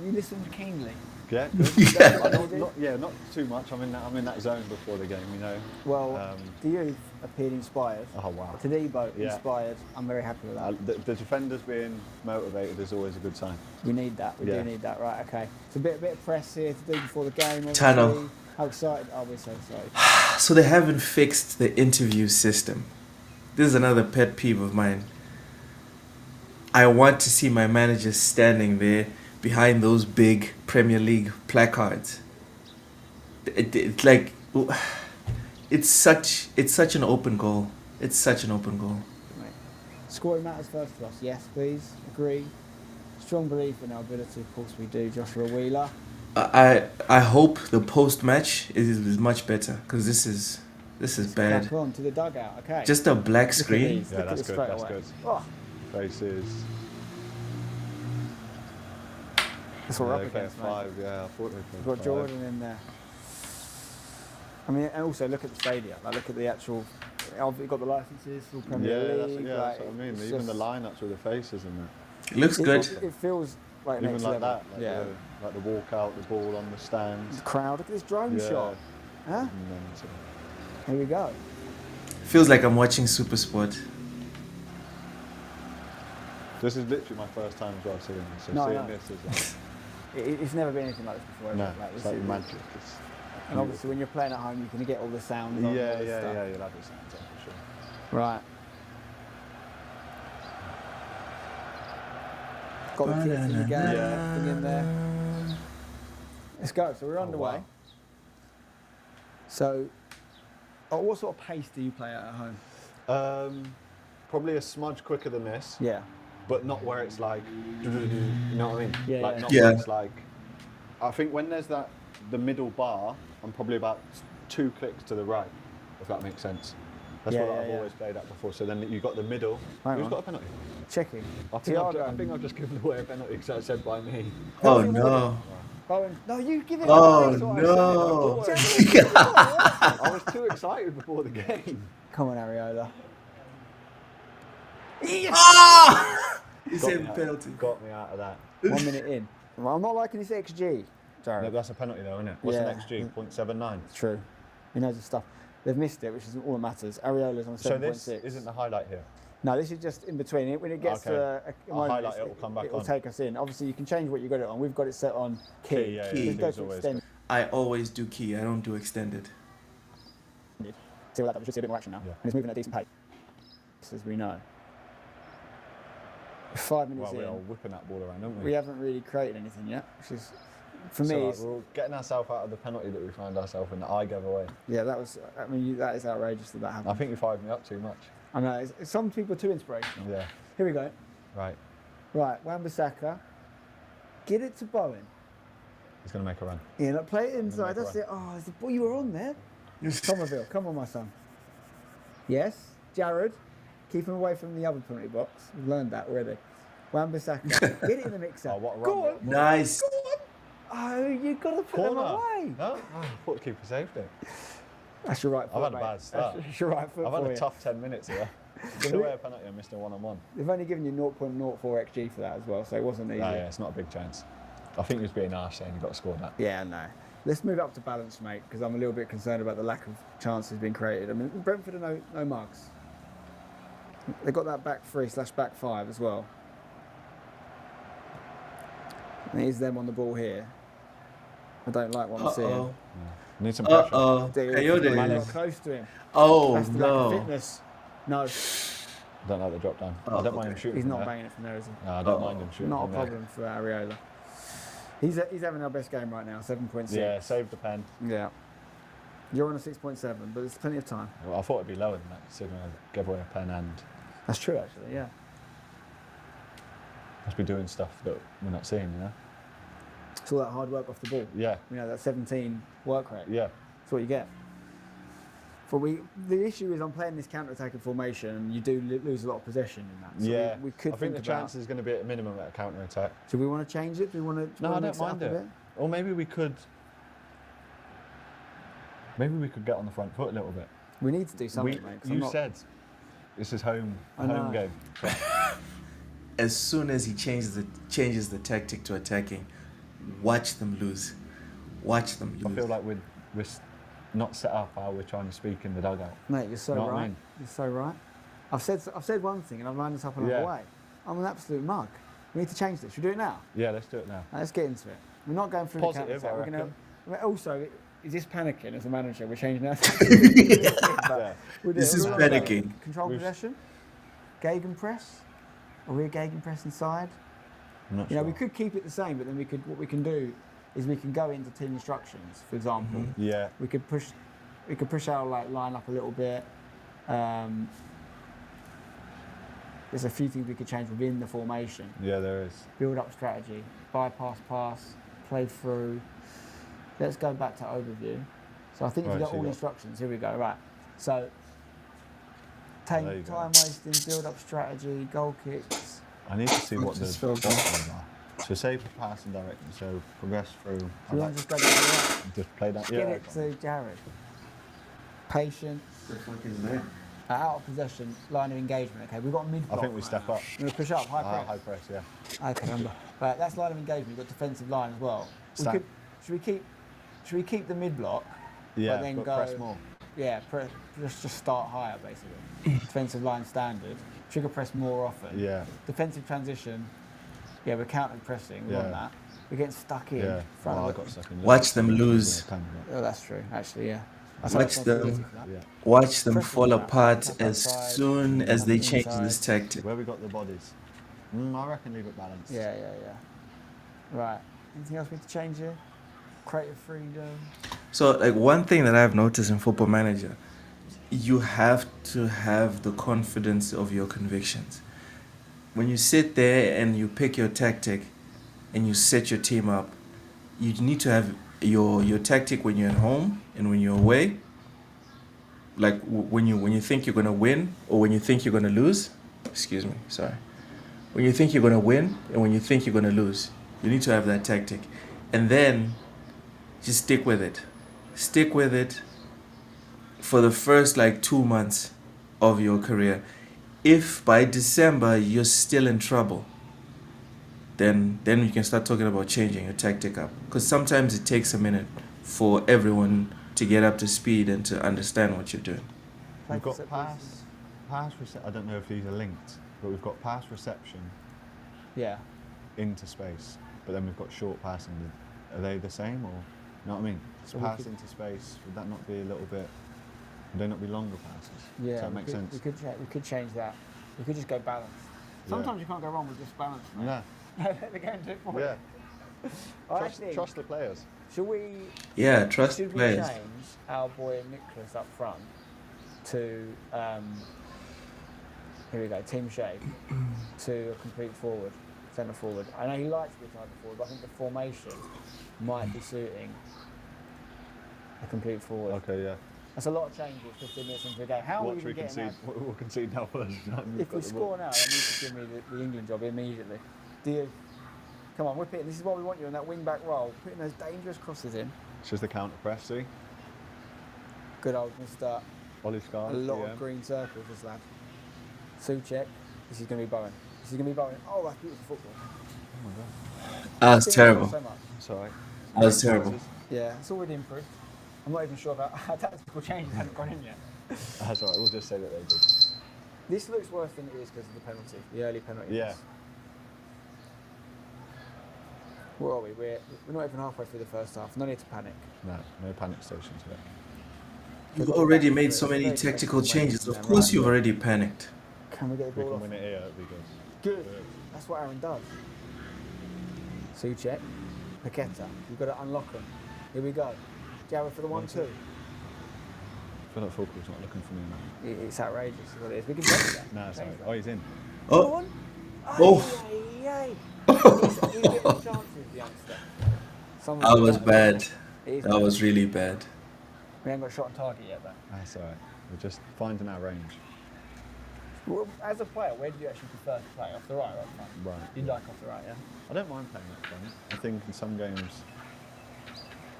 You listened keenly. Yeah, good. Not too much. I'm in that zone before the game, you know. Well, the youth appeared inspired. Oh wow. Tadebo inspired. I'm very happy with that. The defenders being motivated is always a good sign. We need that. We do need that. Right. Okay. It's a bit of press here to do before the game. Obviously. Tunnel. How excited are we? So excited. So they haven't fixed the interview system. This is another pet peeve of mine. I want to see my manager standing there behind those big Premier League placards. It's like, it's such an open goal. It's such an open goal. Scoring matters first to us. Yes, please. Agree. Strong belief in our ability. Of course we do. Joshua Wheeler. I hope the post match is much better because this is bad. Back on to the dugout. Okay. Just a black screen. Yeah, that's good. That's good. Oh. Faces. That's what we're up against, mate. 5, yeah. I thought they We've got Jordan in there. I mean, and also look at the stadium. Like, look at the actual. You've got the licenses for Premier League. That's what I mean. Even the lineups with the faces in there. It looks good. It feels like even next like level. that. Like the walk out, the ball on the stands. The crowd. Look at this drone shot. Huh? Here we go. Feels like I'm watching Supersport. This is literally my first time as well seeing this. So seeing this is like, it's never been anything like this before. No, like, it's like magic. And obviously, when you're playing at home, you can get all the sounds. On Yeah, all this stuff. you'll have the sounds on for sure. Right. Got the kids in the game, thing in there. Let's go. So we're underway. Wow. So, what sort of pace do you play at home? Probably a smudge quicker than this. Yeah. But not where it's like, you know what I mean? Yeah, like yeah. not where it's like. I think when there's the middle bar, I'm probably about 2 clicks to the right, if that makes sense. That's what I've always played at before. So then you got the middle. Who's got a penalty? Checking. I think I've just given away a penalty because that said by me. Oh no. Bowen. No, you give it. Oh no. I was too excited before the game. Come on, Areola. He said penalty. Got me out of that. 1 minute in. I'm not liking this XG. Sorry. No, that's a penalty though, isn't it? What's an XG? 0.79. True. He knows his stuff. They've missed it, which is all that matters. Areola's on 7.6. So this isn't the highlight here? No, this is just in between. When it gets to a moment, highlight, it will come back It will on. take us in. Obviously, you can change what you got it on. We've got it set on key. Key, Go to extended. I always do key. I don't do extended. See what that does. We should see a bit more action now. And it's moving at a decent pace, as we know. 5 minutes Well, we in. are whipping that ball around, don't we? We haven't really created anything yet, which is, for me, we're getting ourselves out of the penalty that we found ourselves in that I gave away. yeah, that was. I mean, that is outrageous that happened. I think you fired me up too much. I know. Some people are too inspirational. Yeah. Here we go. Right. Right, Wan-Bissaka. Get it to Bowen. He's going to make a run. Yeah, look, play it inside. That's it. Oh, it's the ball you were on there. Somerville, come on, my son. Yes, Jared. Keep him away from the other penalty box. We've learned that already. Wan-Bissaka. Get it in the mixer. Oh, what a Go run. on. Nice. Go on. Oh, you've got to put them away. No? Oh, I thought the keeper saved it. That's your right foot, I've had mate. a bad start. That's your right foot I've had for a you. tough 10 minutes here. Give away a penalty and missed a one-on-one. They've only given you 0.04 XG for that as well, so it wasn't easy. No, yeah, it's not a big chance. I think he was being harsh saying you've got to score that. Yeah, no. Let's move up to balance, mate, because I'm a little bit concerned about the lack of chances being created. I mean, Brentford are no mugs. They've got that back 3/back 5 as well. And it is them on the ball here. I don't like what I'm seeing. Need some pressure. Coyote. Got close to him. Oh, that's the lack of fitness. No. I don't like the drop down. I don't mind him shooting. He's from not there. banging it from there, is he? No, I don't mind him shooting. Not a from there. problem for Areola. He's having our best game right now, 7.6. Yeah, save the pen. Yeah. You're on a 6.7, but there's plenty of time. Well, I thought it'd be lower than that, considering I gave away a pen and. That's true, actually. Yeah. Must be doing stuff that we're not seeing, you know. It's all that hard work off the ball. Yeah. You know, that 17 work rate. Yeah. That's what you get. The issue is I'm playing this counter-attacking formation, and you do lose a lot of possession in that. So yeah. we could I think the chance is going to be at a minimum at a counter-attack. Do we want to change it? Do we want to? No, I don't mind it. Or maybe we could. Maybe we could get on the front foot a little bit. We need to do something, mate. You said this is home game. As soon as he changes the tactic to attacking, watch them lose. Watch them lose. I feel like we're not set up how we're trying to speak in the dugout. Mate, you're so You know what right. I mean? You're so right. I've said one thing and I've lined this up another way. I'm an absolute mug. We need to change this. Should we do it now? Yeah, let's do it now. Let's get into it. We're not going through Positive, the counter-attack. I reckon. Also, is this panicking as a manager? We're changing our This is panicking. Control possession? Gegenpress? Are we a gegenpress inside? I'm not You know, sure. we could keep it the same, but then what we can do is we can go into team instructions, for example. Mm-hmm. Yeah. We could push our line up a little bit. There's a few things we could change within the formation. Yeah, there is. Build up strategy, bypass pass, play through. Let's go back to overview. So I think if you got all instructions, here we go. Right. So time wasting, build up strategy, goal kicks. I need to see what the options are. So save the passing direction, so progress through. Do you want to just go down the right? Just play that. Get Yeah. it to Jared. Patience. The fuck is that? Out of possession, line of engagement. Okay, we've got mid block. I think we step up. We're going to push up, high press. High press, yeah. Okay, remember. Right, that's line of engagement. We've got defensive line as well. Should we keep the mid block? Yeah, but then but go, press more. Yeah, just start higher basically. Defensive line standard. Trigger press more often. Yeah. Defensive transition. Yeah, we're counter pressing. We want that. We're getting stuck in. Yeah. Front Well, I of got stuck in. Watch them lose. Oh, that's true. Actually, yeah. Watch them fall apart as soon as they change this tactic. Where we got the bodies? I reckon leave it balanced. Yeah. Right. Anything else we need to change here? Creative freedom. So, like, one thing that I've noticed in Football Manager, you have to have the confidence of your convictions. When you sit there and you pick your tactic and you set your team up, you need to have your tactic when you're at home and when you're away. Like when you think you're gonna win or when you think you're gonna lose. Excuse me, sorry. When you think you're gonna win and when you think you're gonna lose, you need to have that tactic, and then just stick with it. Stick with it for the first 2 months of your career. If by December you're still in trouble, then you can start talking about changing your tactic up. Because sometimes it takes a minute for everyone to get up to speed and to understand what you're doing. We've got pass reception. I don't know if these are linked, but we've got pass reception. Yeah. Into space, but then we've got short passing. Are they the same, or you know what I mean? So pass into space. Would that not be a little bit? Would they not be longer passes? Yeah. Does that make sense? We could change that. We could just go balanced. Sometimes you can't go wrong with just balance. Yeah. Let the game do it for you. Trust the players. Should we? Yeah, trust should players. we change our boy Nicholas up front to here we go, team shape to a complete forward, centre forward. I know he likes to be type of forward, but I think the formation might be suiting a complete forward. Okay, yeah. That's a lot of changes 15 minutes into the game. How are we getting out? We'll concede now first. If we score now, then you should give me the England job immediately. Do you? Come on, whip it in. This is what we want you in that wing-back role. Putting those dangerous crosses in. It's just the counter press, see? Good old Mr. Ollie Scar. A lot of green circles, this lad. Suchek. This is going to be Bowen. This is going to be Bowen. Oh, that's beautiful football. Oh my god. That was terrible. So much. Sorry. That was terrible. Yeah, it's already improved. I'm not even sure about how tactical changes haven't gone in yet. That's all right. We'll just say that they did. This looks worse than it is because of the penalty, the early penalty. Yeah. Where are we? We're not even halfway through the first half. No need to panic. No panic stations yet. You've already made so many tactical changes. Of course, you've already panicked. Can we get the We ball can off? win it here, it'd be good. Good. That's what Aaron does. Suchek, Paqueta. You've got to unlock them. Here we go. Jared for the 1-2. I feel like Fulcrum's not looking for me now. It's outrageous, is what it is. We can take that. No, sorry. Oh, he's in. Oh. Go on. Oh. He's getting chances, the youngster. That was bad. That was really bad. We haven't got a shot on target yet, though. That's all right. We're just finding our range. Well, as a player, where do you actually prefer to play? Off the right or off the front? Right. You like off the right, yeah? I don't mind playing up front. I think in some games,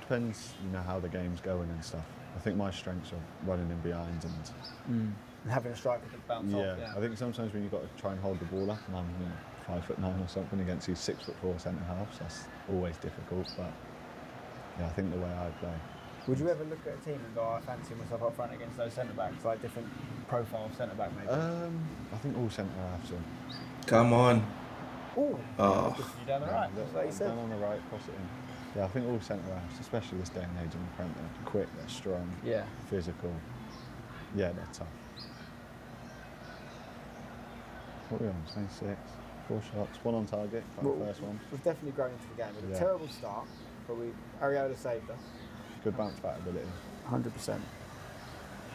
depends, how the game's going and stuff. I think my strengths are running in behind and having a striker to bounce off. Yeah, I think sometimes when you've got to try and hold the ball up, and I'm 5'9" or something against these 6'4" centre halves, that's always difficult. But yeah, I think the way I play. Would you ever look at a team and go, I fancy myself up front against those centre backs, like different profile of centre back maybe? I think all centre halves are. Come on. Ooh. Oh. You down the right. That's what you said. Down on the right, cross it in. Yeah, I think all centre halves, especially this day and age in the Prem, they're quick, they're strong, physical. Yeah, they're tough. What are we on? 26. 4 shots, 1 on target. The first one. We've definitely grown into the game. With a terrible start, but Ariola saved us. Good bounce back ability. 100%.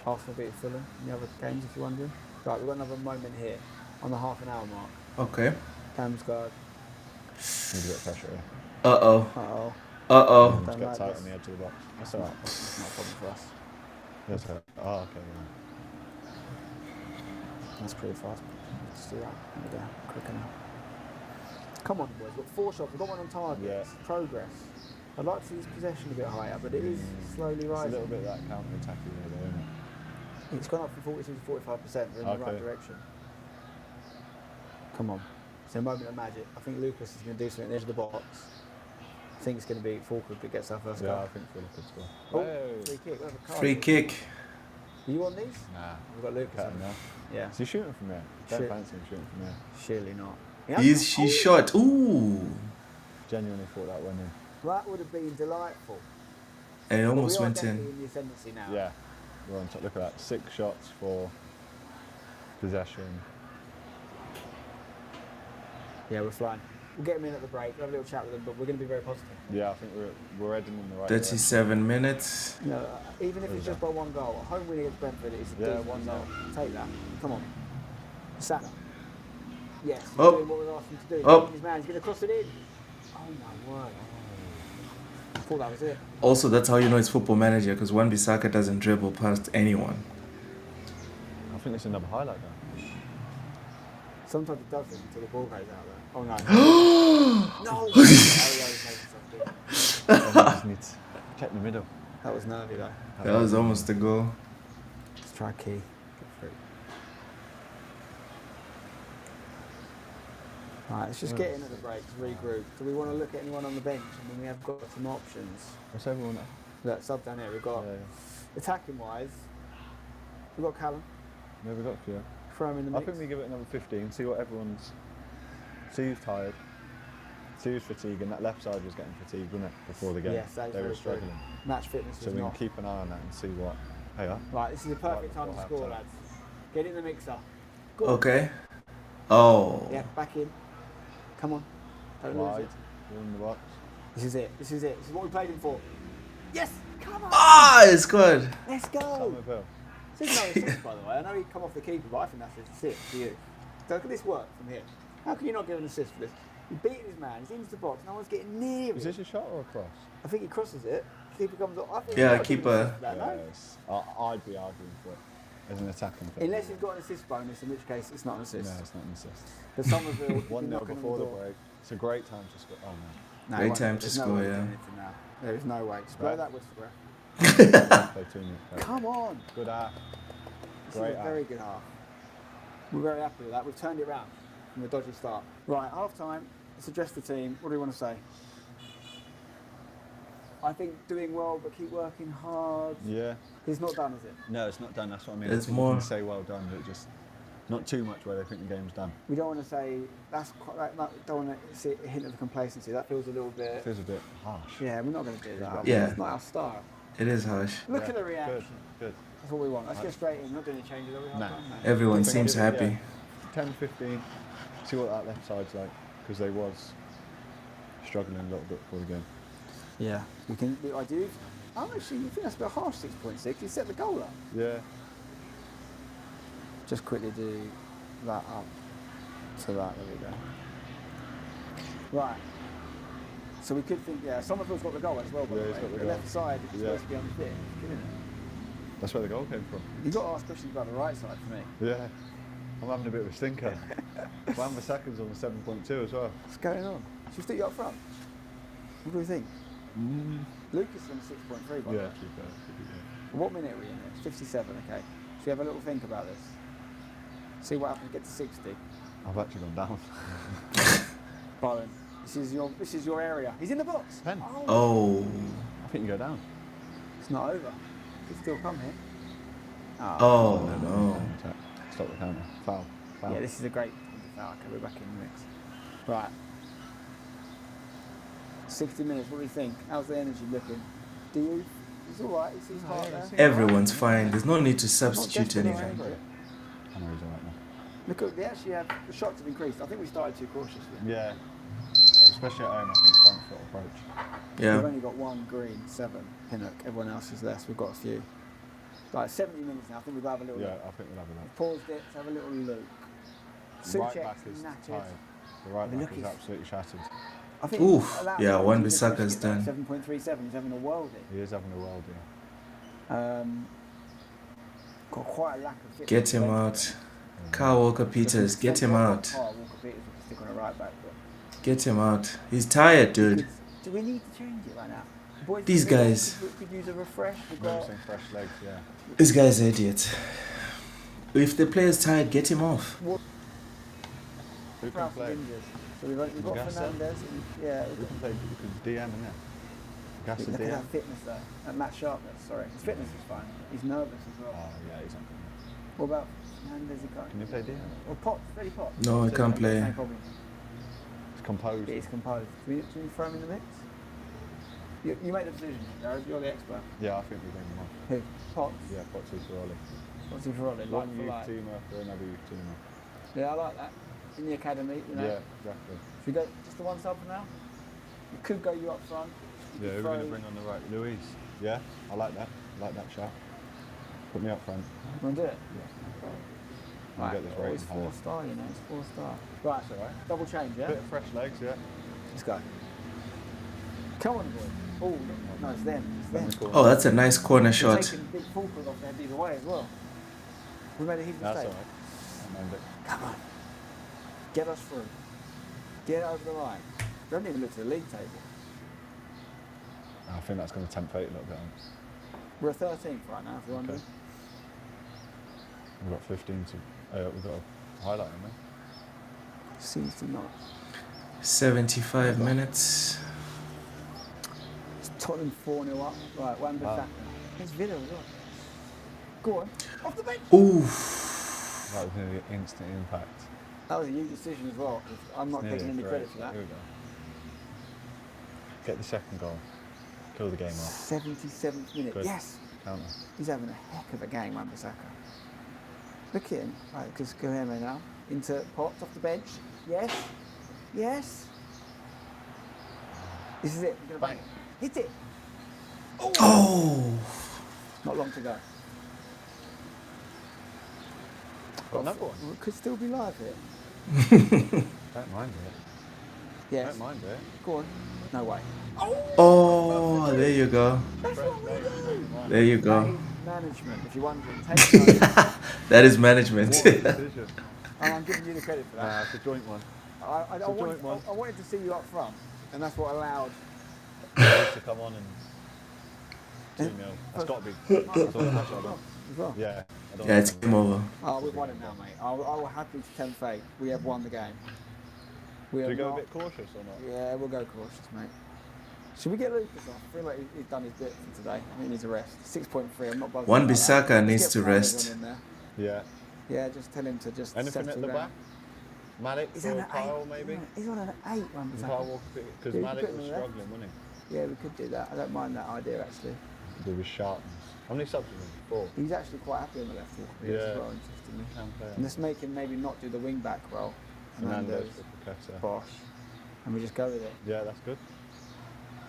Arsenal beat Fulham in the other games, if you're wondering. Right, we've got another moment here on the half an hour mark. Okay. Damsgaard. Need a bit of pressure here. Uh-oh. Uh-oh. Just get tight on the edge of the box. That's all right. That's not a problem for us. That's okay. Oh, okay. Yeah. That's pretty fast. Let's do that. There we go. Quick enough. Come on, boys. We've got 4 shots. We've got 1 on target. Yeah. Progress. I'd like to see this possession a bit higher, but it is slowly rising. It's a little bit of that counter-attacking there, though, isn't it? It's gone up from 42 to 45%. We're in the right direction. Come on. It's a moment of magic. I think Lucas is going to do something at the edge of the box. I think it's going to be Fulcrum that gets our first goal. Yeah, I think Fulcrum could score. Oh, free kick. We'll have a card. Free kick. Are you on these? Nah. We've got Lucas on now. Yeah. Is he shooting from there? Don't fancy him shooting from there. Surely not. She shot. Ooh. Genuinely thought that went in. That would have been delightful. And it almost went in. in. The ascendancy now. Yeah. We're on top. Look at that. 6 shots for possession. Yeah, we're flying. We'll get them in at the break. We'll have a little chat with them, but we're going to be very positive. Yeah, I think we're heading in the right 37 minutes. No, even if it's just by 1 goal, a home win against Brentford is a decent 1-0. result. Take that. Come on. Saka. Yes. He's Oh. doing what we're asking him to do. Oh. His man, he's going to cross it in. Oh my word. I thought that was it. Also, that's how you know it's Football Manager, because Wan-Bissaka doesn't dribble past anyone. I think it's another highlight though. Sometimes it doesn't until the ball goes out there. Oh no. No! Just need to check the middle. That was nervy though. That was almost a goal. Let's try key. Get through. Right, let's just get in at the break to regroup. Do we want to look at anyone on the bench? I mean, we have got some options. What's everyone at? Look, sub down here. We've got attacking wise. We've got Callum. Yeah, we've got a few. Throw him in the mix. I think we give it another 15. See what everyone's. See who's tired. See who's fatigued, and that left side was getting fatigued, wasn't it, before the game? Yes, that is they were very struggling. true. Match fitness So was we not. can keep an eye on that and see what. Hey up. Right, this is the perfect time to score, lads. Get in the mixer. Go on. Okay. Oh. Yeah, back in. Come on. Don't lose Wide. it. We're in the box. This is it. This is it. This is what we played him for. Yes! Come on! Ah, it's good. Let's go! Somerville. This is no assist, by the way. I know he come off the keeper, but I think that's an assist for you. So look at this work from here. How can you not give an assist for this? He's beating his man. He's into the box. No one's getting near him. Is this a shot or a cross? I think he crosses it. Keeper comes up. I think Yeah, he's got to give an keeper. assist for that, no? Yes. I'd be arguing for it as an attacking thing. Unless he's got an assist bonus, in which case it's not an assist. No, it's not an assist. But Somerville 1-0 before the break. It's a great time to score. Oh no. No, Great he won't. time to There's no score, way of yeah. doing anything now. There is no way. Just blow that whistle, bro. Come on. Good half. This is a very good half. We're very happy with that. We've turned it around from a dodgy start. Right, half time. Let's address the team. What do you want to say? I think doing well, but keep working hard. Yeah. It's not done, is it? No, it's not done. That's what I mean. It's I think more. you can say well done, but just not too much where they think the game's done. We don't want to say that's quite. Don't want to see a hint of complacency. That feels a little bit. It feels a bit harsh. Yeah, we're not going to do that. Yeah. It's not our style. It is harsh. Look at the reaction. Good. That's what we want. Let's get straight in. We're not doing any changes, are we? No. Everyone seems happy. 10, 15. See what that left side's like, because they was struggling a little bit before the game. Yeah. We can. I do. Oh, actually, you think that's a bit harsh. 6.6. You set the goal up. Yeah. Just quickly do that up to that. There we go. Right. So we could think, yeah, Somerville's got the goal as well, by the way. He's got the The goal. left side is supposed to be unfit, isn't it? That's where the goal came from. You've got to ask questions about the right side for me. Yeah. I'm having a bit of a stinker. Van Bissaka's on the 7.2 as well. What's going on? Should we stick you up front? What do we think? Lucas is on 6.3, by the way. What minute are we in? It's 57, okay. Should we have a little think about this? See what happens, get to 60. I've actually gone down. Bowen, this is your area. He's in the box. Pen. Oh. I think you go down. It's not over. He still come here. Oh, no. Stop the counter. Foul. Yeah, this is a great foul. Okay, we're back in the mix. Right. 60 minutes, what do you think? How's the energy looking? Do you? He's alright, he's hard there. Everyone's fine. There's no need to substitute anything. I know he's alright now. Look, they actually have, the shots have increased. I think we started too cautiously. Yeah. Especially at home, I think front foot approach. Yeah. We've only got one green, 7 Pinnock. Everyone else is less. We've got a few. Like 70 minutes now. I think we'll have a little look. I think we'll have a look. Paused it. Let's have a little look. The right back Suchek's is knackered. tired. The right back is absolutely shattered. I think Oof. Yeah, Wan-Bissaka's done. 7.37. He's having a worldie. He is having a world, yeah. Got quite a lack of fitness. Get him out. Carl Walker-Peters, get him out. Carl Walker-Peters will stick on a right back. But Get him out. He's tired, dude. do we need to change it right now? Boys, These guys. We could use a refresh. We've Maybe got some fresh legs, yeah. This guy's an idiot. If the player's tired, get him off. Who can play? So we've got Fernandez. Yeah. Who can play? We could DM in there. Gas Look and at DM. that fitness though. That Matt Sharpness, sorry. His fitness is fine. He's nervous as well. Oh, yeah, he's on. What about Fernandez? Can you play DM? Or Potts, Freddie Potts. No, he can't play. No problem. It's composed. It is composed. Do we throw him in the mix? You make the decision, Jared. You're the expert. Yeah, I think we're going off. Who? Potts? Yeah, Potts for Ollie. What's he for Ollie? One Like for youth like. teamer for another youth teamer. Yeah, I like that. In the academy, you know. Yeah, exactly. Should we go just the one sub for now? We could go you up front. Yeah, who are we going to bring on the right? Luis. Yeah, I like that. I like that shot. Put me up front. You want to do it? Yeah. Right, Get this it's rating 4 star, you know, it's 4 star. Right, That's all right. double change, yeah? Bit of fresh legs, yeah. Let's go. Come on, boy. Oh, no, it's them. It's them. Oh, that's a nice corner We're shot. taking big fulcrum off their either way as well. We made a huge That's mistake. all right. I mind it. Come on. Get us through. Get over the line. We haven't even looked at the league table. I think that's going to tempt fate a little bit. We're 13th right now, if you're wondering. We've got 15 to... we've got a highlight in there. Seems to not. 75 minutes. It's Tottenham 4-0 up. Right, Wan-Bissaka. There's Villa as well. Go on. Off the bench. Oof. That was nearly an instant impact. That was a huge decision as well. I'm not taking any credit for that. Here we go. Get the second goal. Kill the game off. 77th minute. Good. Yes. Counter. He's having a heck of a game, Wan-Bissaka. Look at him. Right, just go here now. Into Potts off the bench. Yes. Yes. This is it. We're gonna bang it. Hit it. Oh. Not long to go. Got another one. We could still be live here. Don't mind it. Yes. Don't mind it. Go on. No way. Oh, there you go. That's what we do. There you go. Management, if you're wondering. Take That is management. What a decision. I'm giving you the credit for that. It's a joint one. I wanted to see you up front, and that's what allowed to come on and 2-0. That's got to be. That's all pressure on. As well. Yeah. Yeah, it's game over. Oh, we've won it now, mate. I will happily tempt fate. We have won the game. Should we go a bit cautious or not? Yeah, we'll go cautious, mate. Should we get Lucas off? I feel like he's done his bit for today. I think he needs a rest. 6.3, I'm not bothered. Wan-Bissaka needs to rest. Yeah. Yeah, just tell him to just anything at the down. back? Malik or Kyle, maybe? He's on an 8, Wan-Bissaka. Because Malik was struggling, wasn't he? Yeah, we could do that. I don't mind that idea, actually. There was sharpness. How many subs was he? 4. He's actually quite happy on the left walk. Yeah. As well, interestingly. And let's make him maybe not do the wing back role. Fernandes, Bosch. And we just go with it. Yeah, that's good.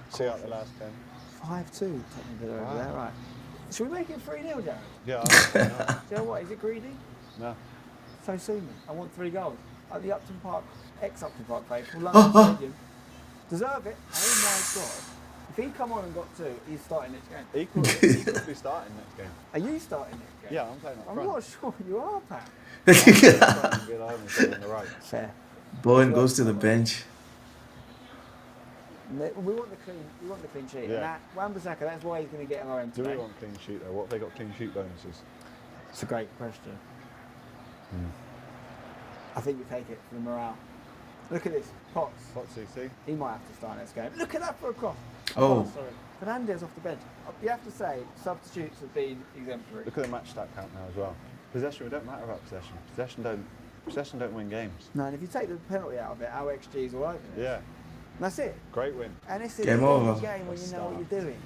See out the last 10. 5-2, technically over there, right. Should we make it 3-0, Jared? Yeah. Do you know what? Is it greedy? No. So soon. I want 3 goals. At the Upton Park, ex-Upton Park faithful, London Stadium. Deserve it. Oh my God. If he'd come on and got 2, he's starting next game. He could be starting next game. Are you starting next game? Yeah, I'm playing up front. I'm not sure you are, Pat. Fair. Bowen goes to the bench. We want the clean sheet. Yeah. And Wan-Bissaka, that's why he's going to get an RM today. Do we want clean sheet though? What have they got clean sheet bonuses? It's a great question. I think we take it for the morale. Look at this, Potts. Potts CC. He might have to start next game. Look at that for a cross. Oh. Sorry. Fernandes off the bench. You have to say, substitutes have been exemplary. Look at the match stat count now as well. Possession, it don't matter about possession. Possession don't win games. No, and if you take the penalty out of it, our XG's all over it. Yeah. And that's it. Great win. And it's a Game over. game when you know what you're doing.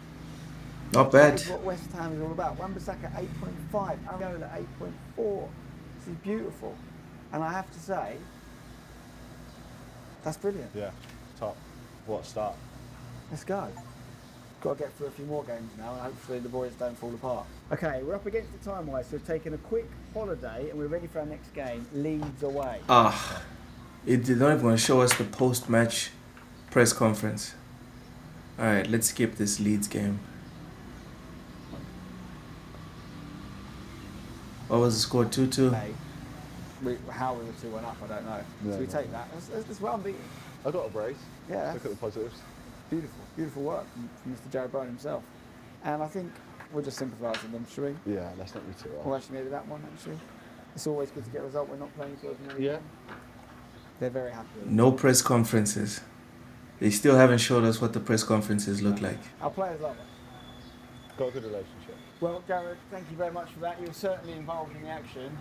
Not bad. That's what West Ham is all about. Wan-Bissaka 8.5, Areola 8.4. This is beautiful. And I have to say, that's brilliant. Yeah, top. What a start. Let's go. Got to get through a few more games now, and hopefully the boys don't fall apart. Okay, we're up against it time-wise, so we've taken a quick holiday, and we're ready for our next game, Leeds away. It did not even show us the post-match press conference. All right, let's skip this Leeds game. What was the score? 2-2. How we were 2-1 up, I don't know. Yeah, so we take that. That's well unbeaten. I got a brace. Yeah. Look at the positives. Beautiful, beautiful work from Mr. Jared Brown himself. And I think we'll just sympathise with them, shall we? Yeah, let's not be too hard. Well, actually, maybe that one, actually. It's always good to get a result. We're not playing for them. Yeah. They're very happy with it. No press conferences. They still haven't showed us what the press conferences look like. Our players love it. Got a good relationship. Well, Jared, thank you very much for that. You're certainly involved in the action.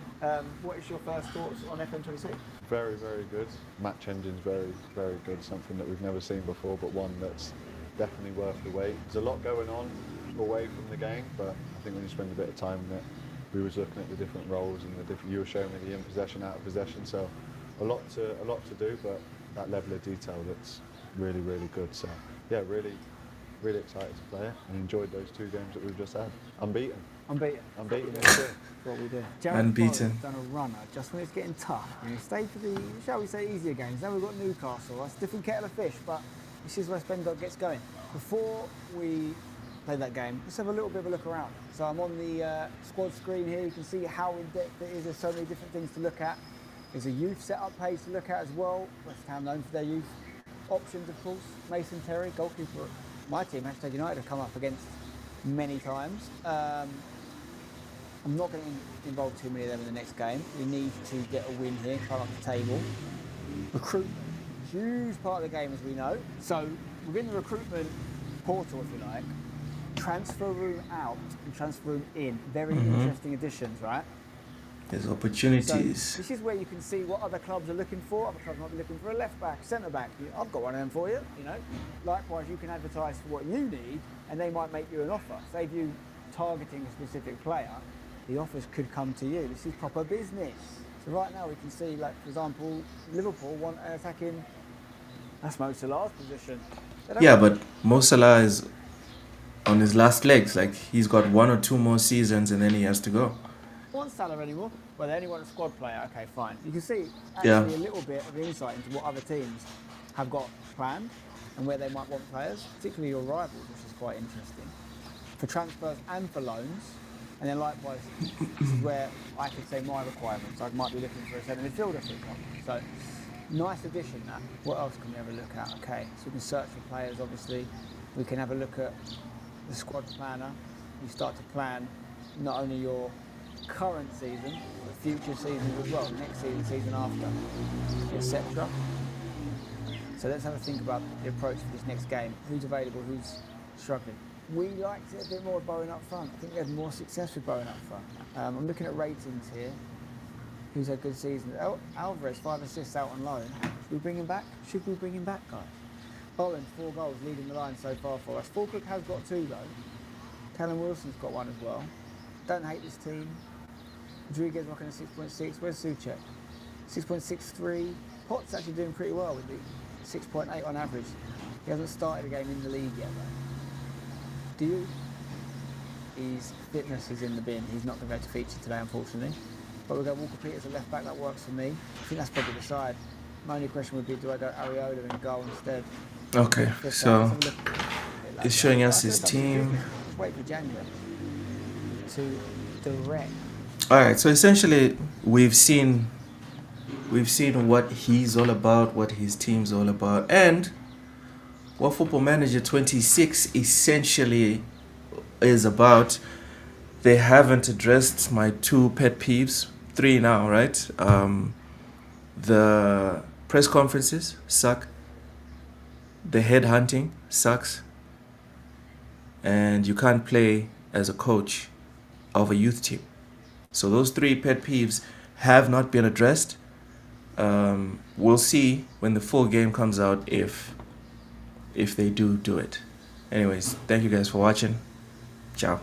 What is your first thoughts on FM26? Very, very good. Match engine's very, very good. Something that we've never seen before, but one that's definitely worth the wait. There's a lot going on away from the game, but I think when you spend a bit of time in it, we was looking at the different roles and the different. You were showing me the in possession, out of possession. So a lot to do, but that level of detail that's really, really good. So yeah, really excited to play it and enjoyed those 2 games that we've just had. Unbeaten. That's what we do. Jared Unbeaten. Forrest's done a runner just when it's getting tough. And he stayed for the, shall we say, easier games. Now we've got Newcastle. That's a different kettle of fish, but this is where Spendog gets going. Before we play that game, let's have a little bit of a look around. So I'm on the squad screen here. You can see how in-depth it is. There's so many different things to look at. There's a youth setup page to look at as well. West Ham known for their youth options, of course. Mason Terry, goalkeeper. My team, Hashtag United, have come up against many times. I'm not going to involve too many of them in the next game. We need to get a win here, climb up the table. Recruitment, huge part of the game, as we know. So within the recruitment portal, if you like, transfer room out and transfer room in. Very interesting additions, right? There's opportunities. So this is where you can see what other clubs are looking for. Other clubs might be looking for a left back, centre back. I've got one of them for you, you know. Likewise, you can advertise for what you need and they might make you an offer. Save you targeting a specific player, the offers could come to you. This is proper business. So right now we can see, like, for example, Liverpool want an attacking, that's Mo Salah's position. Yeah, but Mo Salah is on his last legs. Like, he's got 1 or 2 more seasons and then he has to go. Want Salah anymore? Well, they only want a squad player. Okay, fine. You can see actually a little bit of insight into what other teams have got planned and where they might want players, particularly your rivals, which is quite interesting. For transfers and for loans. And then likewise, this is where I could say my requirements. I might be looking for a centre midfielder, for example. So, nice addition that. What else can we have a look at? Okay, so we can search for players, obviously. We can have a look at the squad planner. you start to plan not only your current season, but future seasons as well, next season, season after, etc. So let's have a think about the approach for this next game. Who's available, who's struggling? We liked it a bit more with Bowen up front. I think we had more success with Bowen up front. I'm looking at ratings here. Who's had good season? Alvarez, 5 assists out on loan. Should we bring him back? Should we bring him back, guys? Bowen, 4 goals, leading the line so far for us. Falkirk has got 2 though. Callum Wilson's got 1 as well. Don't hate this team. Rodriguez rocking a 6.6. Where's Souček? 6.63. Potts actually doing pretty well with the 6.8 on average. He hasn't started a game in the league yet though. Do you? His fitness is in the bin. He's not going to be able to feature today, unfortunately. But we'll go Walker Peters at left back. That works for me. I think that's probably the side. My only question would be, do I go Areola and goal instead? Okay, so it's showing us his team. Just wait for January to direct. All right, so essentially we've seen what he's all about, what his team's all about, and what Football Manager 26 essentially is about. They haven't addressed my 2 pet peeves, 3 now, right? The press conferences suck. The headhunting sucks. And you can't play as a coach of a youth team. So those 3 pet peeves have not been addressed. We'll see when the full game comes out if they do it. Anyways, thank you guys for watching. Ciao.